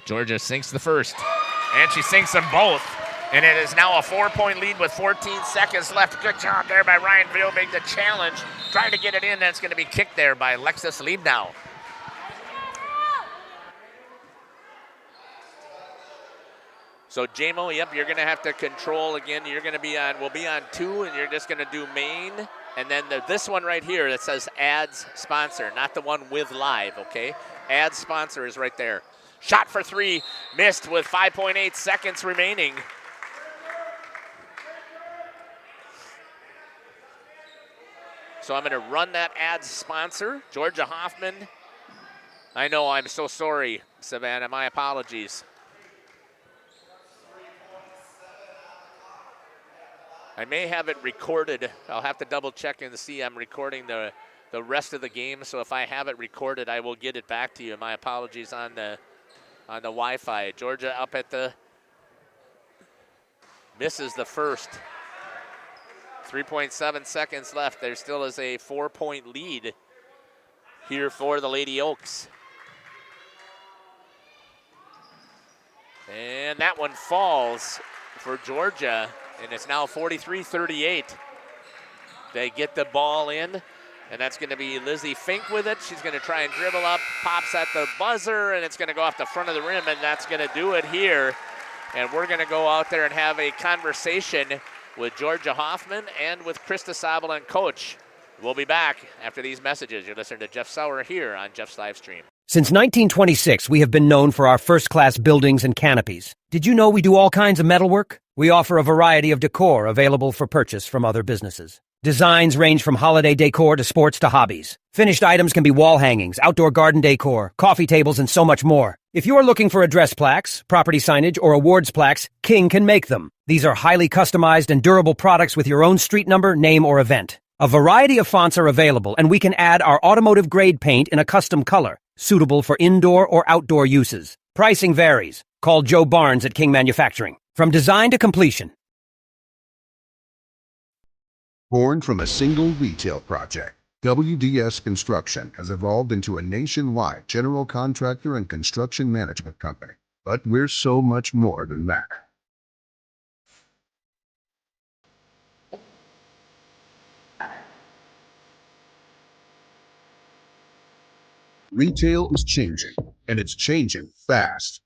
Georgia sinks the first, and she sinks them both. And it is now a 4-point lead with 14 seconds left. Good job there by Ryan Vielbig, the challenge. Trying to get it in, and it's going to be kicked there by Alexis Liebnow. So, JMO, yep, you're going to have to control again. You're going to be on, we'll be on 2, and you're just going to do main. And then this one right here that says ads sponsor, not the one with live, okay? Ads sponsor is right there. Shot for 3, missed with 5.8 seconds remaining. So I'm going to run that ads sponsor. Georgia Hoffman. I know, I'm so sorry, Savannah. My apologies. I may have it recorded. I'll have to double check and see. I'm recording the rest of the game, so if I have it recorded, I will get it back to you. My apologies on the Wi-Fi. Georgia up at the, misses the first. 3.7 seconds left. There still is a 4-point lead here for the Lady Oaks. And that one falls for Georgia. And it's now 43-38. They get the ball in, and that's going to be Lizzie Fink with it. She's going to try and dribble up, pops at the buzzer, and it's going to go off the front of the rim, and that's going to do it here. And we're going to go out there and have a conversation with Georgia Hoffman and with Krista Sabel and Coach. We'll be back after these messages. You're listening to Jeff Sauer here on Jeff's Live Stream. Since 1926, we have been known for our first-class buildings and canopies. Did you know we do all kinds of metalwork? We offer a variety of decor available for purchase from other businesses. Designs range from holiday decor to sports to hobbies. Finished items can be wall hangings, outdoor garden decor, coffee tables, and so much more. If you are looking for address plaques, property signage, or awards plaques, King can make them. These are highly customized and durable products with your own street number, name, or event. A variety of fonts are available, and we can add our automotive-grade paint in a custom color, suitable for indoor or outdoor uses. Pricing varies. Call Joe Barnes at King Manufacturing. From design to completion. Born from a single retail project, WDS Construction has evolved into a nationwide general contractor and construction management company. But we're so much more than that. Retail is changing, and it's changing fast.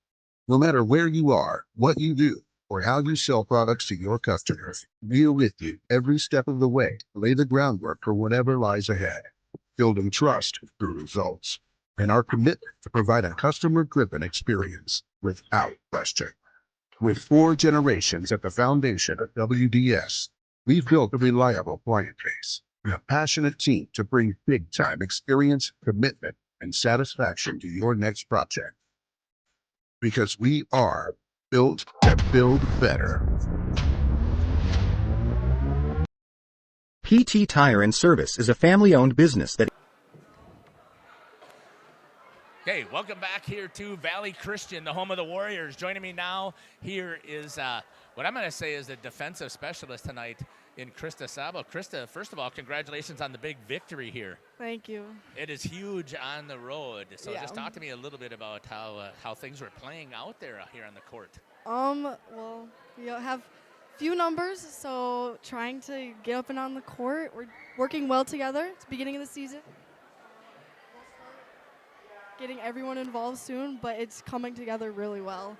No matter where you are, what you do, or how you sell products to your customers, we're with you every step of the way. Lay the groundwork for whatever lies ahead, building trust through results, and our commitment to provide a customer-driven experience without question. With 4 generations at the foundation of WDS, we've built a reliable client base and a passionate team to bring big-time experience, commitment, and satisfaction to your next project. Because we are built to build better. PT Tire and Service is a family-owned business that... Okay, welcome back here to Valley Christian, the home of the Warriors. Joining me now here is what I'm going to say is the defensive specialist tonight in Krista Sabel. Krista, first of all, congratulations on the big victory here. Thank you. It is huge on the road. So Yeah. just talk to me a little bit about how things were playing out there here on the court. Well, we have few numbers, so trying to get up and on the court. We're working well together. It's the beginning of the season. We'll start getting everyone involved soon, but it's coming together really well.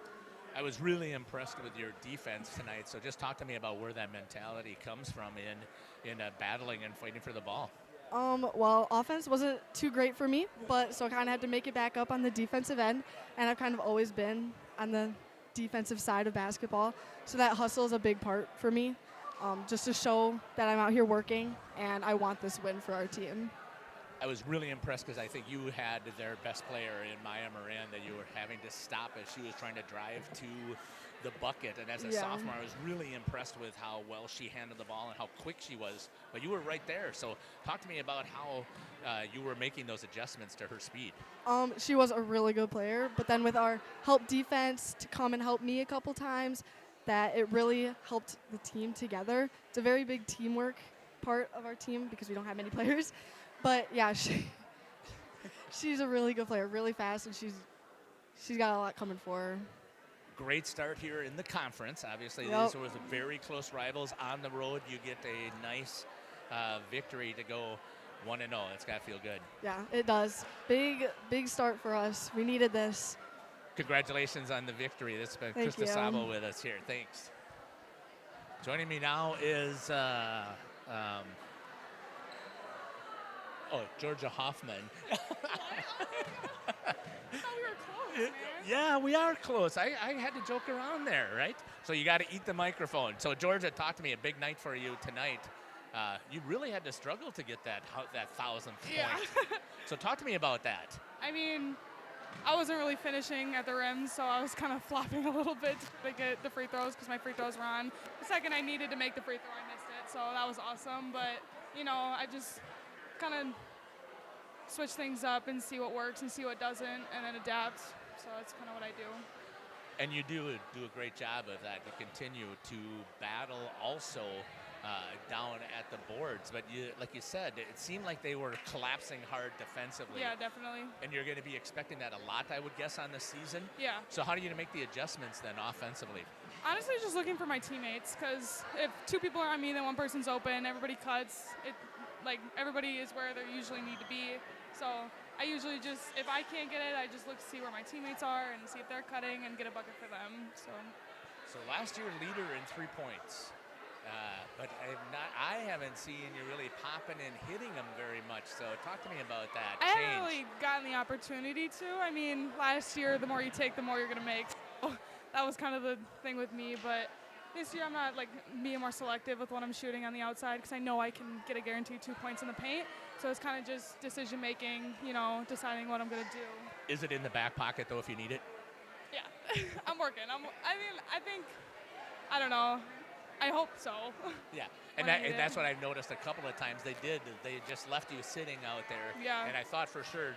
I was really impressed with your defense tonight. So just talk to me about where that mentality comes from in battling and fighting for the ball. Well, offense wasn't too great for me, but so I kind of had to make it back up on the defensive end, and I've kind of always been on the defensive side of basketball, so that hustle is a big part for me, just to show that I'm out here working, and I want this win for our team. I was really impressed because I think you had their best player in Maya Moran that you were having to stop as she was trying to drive to the bucket. And as a sophomore, I was really impressed with how well she handled the ball and how quick she was. But you were right there. So talk to me about how you were making those adjustments to her speed. She was a really good player, but then with our help defense to come and help me a couple times, that it really helped the team together. It's a very big teamwork part of our team because we don't have many players. But yeah, she's a really good player, really fast, and she's got a lot coming for her. Great start here in the conference. Obviously, Yep. these were very close rivals on the road. You get a nice victory to go 1-0. It's got to feel good. Yeah, it does. Big start for us. We needed this. Congratulations on the victory. This has been Thank Krista you. Sabo with us here. Thanks. Joining me now is Georgia Hoffman. Yeah, we are close. I had to joke around there, right? So you got to eat the microphone. So Georgia, talk to me. A big night for you tonight. You really had to struggle to get that 1,000th point. So talk to me about that. I mean, I wasn't really finishing at the rim, so I was kind of flopping a little bit to get the free throws because my free throws were on. The second I needed to make the free throw, I missed it. So that was awesome. But, I just kind of switch things up and see what works and see what doesn't and then adapt. So that's kind of what I do. And you do a great job of that. You continue to battle also down at the boards. But like you said, it seemed like they were collapsing hard defensively. Yeah, definitely. And you're going to be expecting that a lot, I would guess, on the season. Yeah. So how do you make the adjustments then offensively? Honestly, just looking for my teammates because if two people are on me, then one person's open, everybody cuts. Everybody is where they usually need to be. So I usually just, if I can't get it, I just look to see where my teammates are and see if they're cutting and get a bucket for them. So last year, leader in 3 points. But I haven't seen you really popping and hitting them very much. So talk to me about that I change. haven't really gotten the opportunity to. I mean, last year, the more you take, the more you're going to make. So that was kind of the thing with me. But this year, I'm not being more selective with what I'm shooting on the outside because I know I can get a guaranteed 2 points in the paint. So it's kind of just decision making, deciding what I'm going to do. Is it in the back pocket, though, if you need it? Yeah, I'm working. I don't know. I hope so. Yeah, and that's what I've noticed a couple of times. They just left you sitting out there. Yeah. And I thought for sure,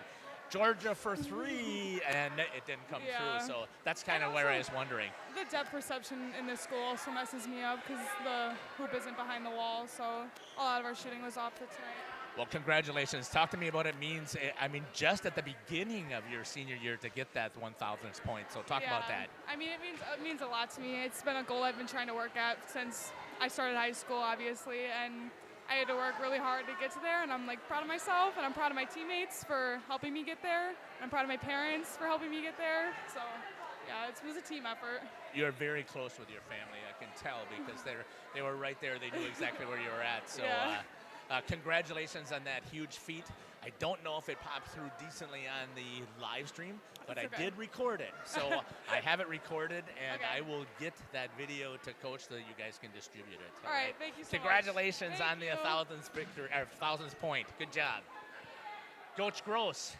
Georgia for 3, and it didn't come through. So that's kind of where I was wondering. The depth perception in this school also messes me up because the hoop isn't behind the wall. So a lot of our shooting was off the tonight. Well, congratulations. Talk to me about it means, just at the beginning of your senior year to get that 1,000th point. So talk about that. I mean, it means a lot to me. It's been a goal I've been trying to work at since I started high school, obviously, and I had to work really hard to get to there, and I'm proud of myself, and I'm proud of my teammates for helping me get there. I'm proud of my parents for helping me get there. So, yeah, it was a team effort. You're very close with your family, I can tell, because they were right there. They knew exactly where you were at. So. Yeah. Congratulations on that huge feat. I don't know if it popped through decently on the live stream, but I did record it. So I have it recorded, and I will get that video to Coach so that you guys can distribute it. All right, thank you so Congratulations much. on the 1,000th point. Good job. Coach Gross.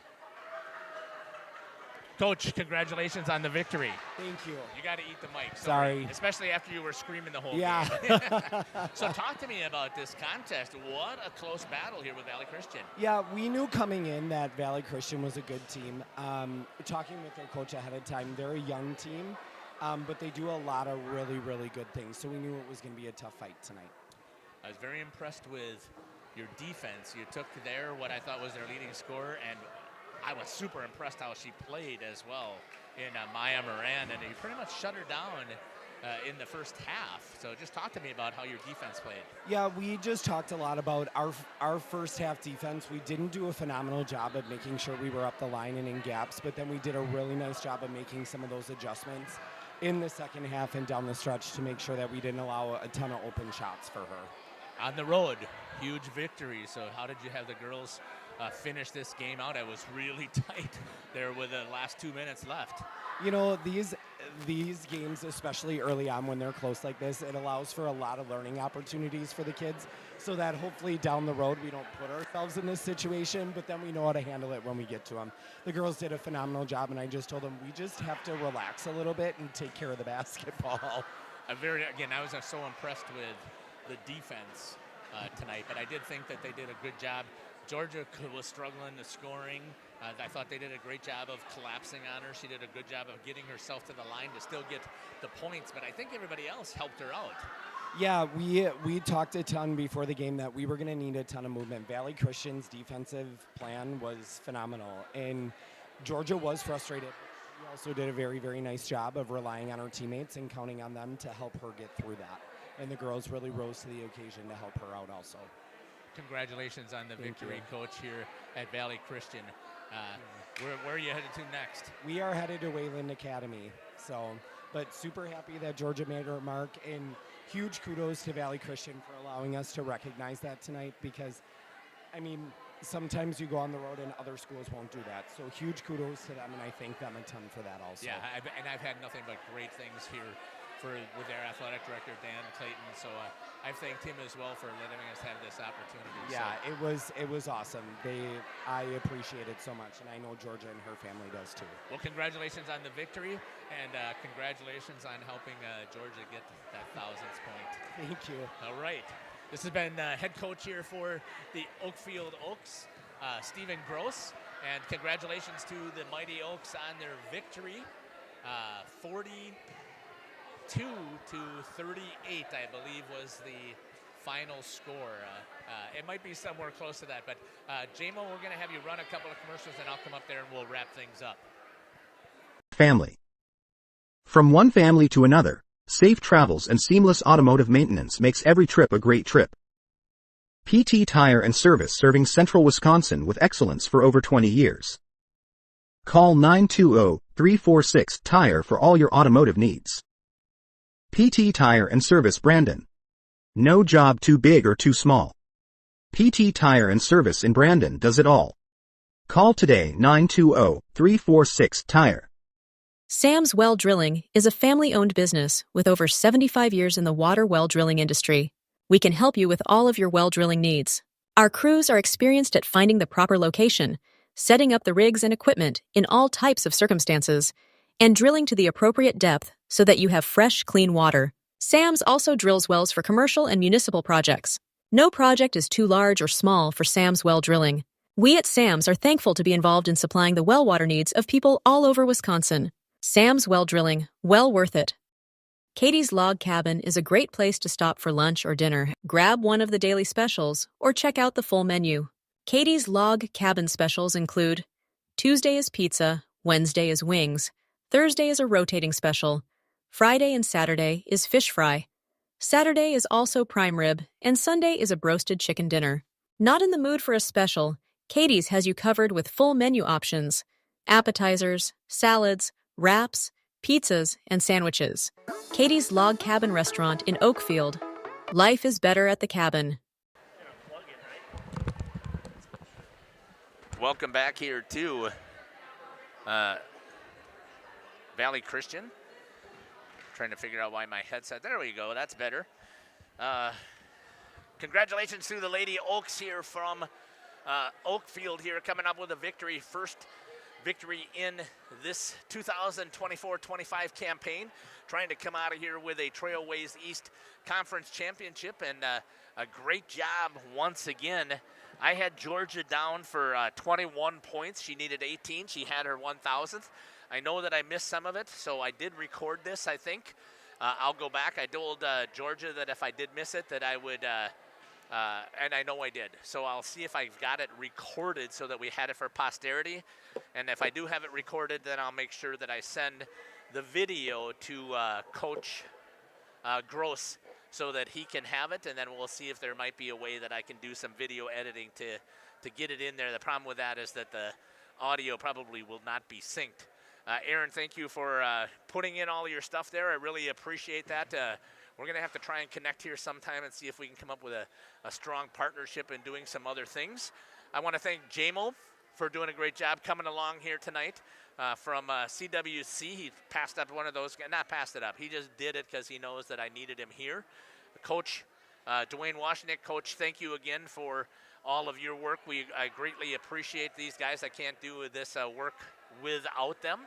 Coach, congratulations on the victory. Thank you. You got to eat the mic. Sorry. Especially after you were screaming the whole game. So talk to me about this contest. What a close battle here with Valley Christian. Yeah, we knew coming in that Valley Christian was a good team. Talking with their coach ahead of time, they're a young team, but they do a lot of really, really good things. So we knew it was going to be a tough fight tonight. I was very impressed with your defense. You took what I thought was their leading scorer, and I was super impressed how she played as well in Maya Moran, and you pretty much shut her down in the first half. So just talk to me about how your defense played. Yeah, we just talked a lot about our first half defense. We didn't do a phenomenal job of making sure we were up the line and in gaps, but then we did a really nice job of making some of those adjustments. in the second half and down the stretch to make sure that we didn't allow a ton of open shots for her. On the road, huge victory. So how did you have the girls finish this game out? It was really tight there with the last 2 minutes left. You know, these games, especially early on when they're close like this, it allows for a lot of learning opportunities for the kids so that hopefully down the road we don't put ourselves in this situation, but then we know how to handle it when we get to them. The girls did a phenomenal job, and I just told them we just have to relax a little bit and take care of the basketball. I was so impressed with the defense tonight, but I did think that they did a good job. Georgia was struggling to scoring. I thought they did a great job of collapsing on her. She did a good job of getting herself to the line to still get the points, but I think everybody else helped her out. Yeah, we talked a ton before the game that we were going to need a ton of movement. Valley Christian's defensive plan was phenomenal, and Georgia was frustrated. She also did a very, very nice job of relying on her teammates and counting on them to help her get through that. And the girls really rose to the occasion to help her out also. Congratulations on the Thank victory, you. Coach, here at Valley Christian. Where are you headed to next? We are headed to Wayland Academy, but super happy that Georgia made her mark, and huge kudos to Valley Christian for allowing us to recognize that tonight, because, I mean, sometimes you go on the road and other schools won't do that. So huge kudos to them, and I thank them a ton for that also. Yeah, I've had nothing but great things here with their athletic director, Dan Clayton. So I've thanked him as well for letting us have this opportunity. Yeah, it was awesome. I appreciate it so much, and I know Georgia and her family does too. Well, congratulations on the victory, and congratulations on helping Georgia get that 1,000th point. Thank you. All right. This has been head coach here for the Oakfield Oaks, Stephen Gross, and congratulations to the Mighty Oaks on their victory, 42 to 38, I believe, was the final score. It might be somewhere close to that, but J-Mo, we're going to have you run a couple of commercials, and I'll come up there and we'll wrap things up. Family. From one family to another, safe travels and seamless automotive maintenance makes every trip a great trip. PT Tire and Service, serving Central Wisconsin with excellence for over 20 years. Call 920-346-TIRE for all your automotive needs. PT Tire and Service, Brandon. No job too big or too small. PT Tire and Service in Brandon does it all. Call today 920-346-TIRE. Sam's Well Drilling is a family-owned business with over 75 years in the water well drilling industry. We can help you with all of your well drilling needs. Our crews are experienced at finding the proper location, setting up the rigs and equipment in all types of circumstances, and drilling to the appropriate depth so that you have fresh, clean water. Sam's also drills wells for commercial and municipal projects. No project is too large or small for Sam's Well Drilling. We at Sam's are thankful to be involved in supplying the well water needs of people all over Wisconsin. Sam's Well Drilling, well worth it. Katie's Log Cabin is a great place to stop for lunch or dinner. Grab one of the daily specials or check out the full menu. Katie's Log Cabin specials include Tuesday is pizza, Wednesday is wings, Thursday is a rotating special, Friday and Saturday is fish fry, Saturday is also prime rib, and Sunday is a broasted chicken dinner. Not in the mood for a special, Katie's has you covered with full menu options, appetizers, salads, wraps, pizzas, and sandwiches. Katie's Log Cabin Restaurant in Oakfield. Life is better at the cabin. Welcome back here to Valley Christian. Trying to figure out why my headset, there we go, that's better. Congratulations to the Lady Oaks here from Oakfield here, coming up with a victory, first victory in this 2024-25 campaign, trying to come out of here with a Trailways East Conference Championship, and a great job once again. I had Georgia down for 21 points. She needed 18. She had her 1,000th. I know that I missed some of it, so I did record this, I think. I'll go back. I told Georgia that if I did miss it, that I would, and I know I did. So I'll see if I've got it recorded so that we had it for posterity. And if I do have it recorded, then I'll make sure that I send the video to Coach Gross so that he can have it, and then we'll see if there might be a way that I can do some video editing to get it in there. The problem with that is that the audio probably will not be synced Aaron, thank you for putting in all of your stuff there. I really appreciate that. We're going to have to try and connect here sometime and see if we can come up with a strong partnership and doing some other things. I want to thank JMO for doing a great job coming along here tonight from CWC. He passed up one of those, not passed it up. He just did it because he knows that I needed him here. Coach Dwayne Washington, Coach, thank you again for all of your work. I greatly appreciate these guys. I can't do this work without them.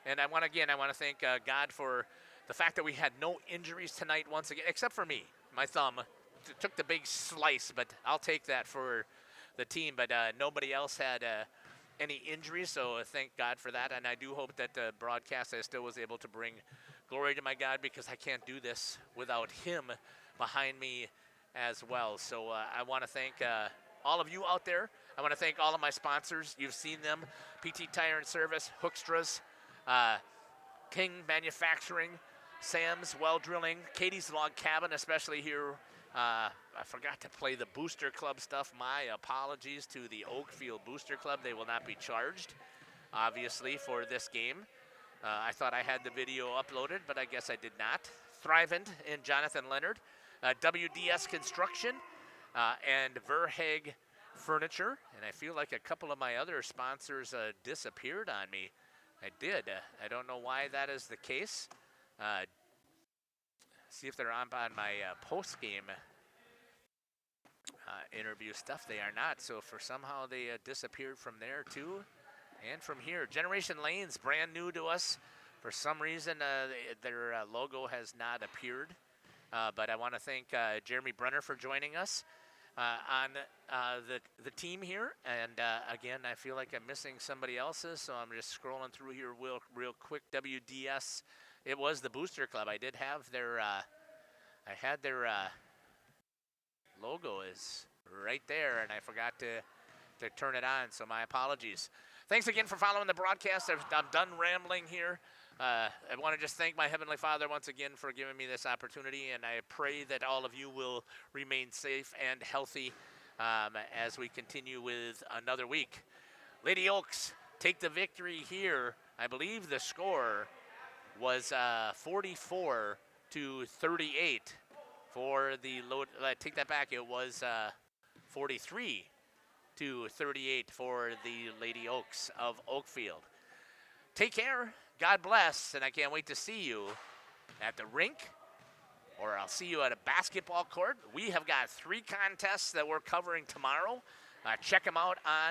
And I want to thank God for the fact that we had no injuries tonight once again, except for me. My thumb took the big slice, but I'll take that for the team. But nobody else had any injuries, so thank God for that. And I do hope that the broadcast, I still was able to bring glory to my God, because I can't do this without him behind me as well. So I want to thank all of you out there. I want to thank all of my sponsors. You've seen them: PT Tire and Service, Hookstra's, King Manufacturing, Sam's Well Drilling, Katie's Log Cabin, especially here. I forgot to play the Booster Club stuff. My apologies to the Oakfield Booster Club. They will not be charged, obviously, for this game. I thought I had the video uploaded, but I guess I did not. Thrivent and Jonathan Leonard, WDS Construction, and Verhaeg Furniture. And I feel like a couple of my other sponsors disappeared on me. I did. I don't know why that is the case. See if they're on my post-game interview stuff. They are not. So for somehow they disappeared from there too, and from here. Generation Lanes, brand new to us. For some reason, their logo has not appeared. But I want to thank Jeremy Brenner for joining us on the team here. And again, I feel like I'm missing somebody else's, so I'm just scrolling through here real quick. WDS. It was the Booster Club. I did have their, I had their logo is right there, and I forgot to turn it on, so my apologies. Thanks again for following the broadcast. I'm done rambling here. I want to just thank my Heavenly Father once again for giving me this opportunity, and I pray that all of you will remain safe and healthy as we continue with another week. Lady Oaks take the victory here. I believe the score was 44-38 for the load. Take that back. It was 43-38 for the Lady Oaks of Oakfield. Take care. God bless, and I can't wait to see you at the rink, or I'll see you at a basketball court. We have got 3 contests that we're covering tomorrow. Check them out on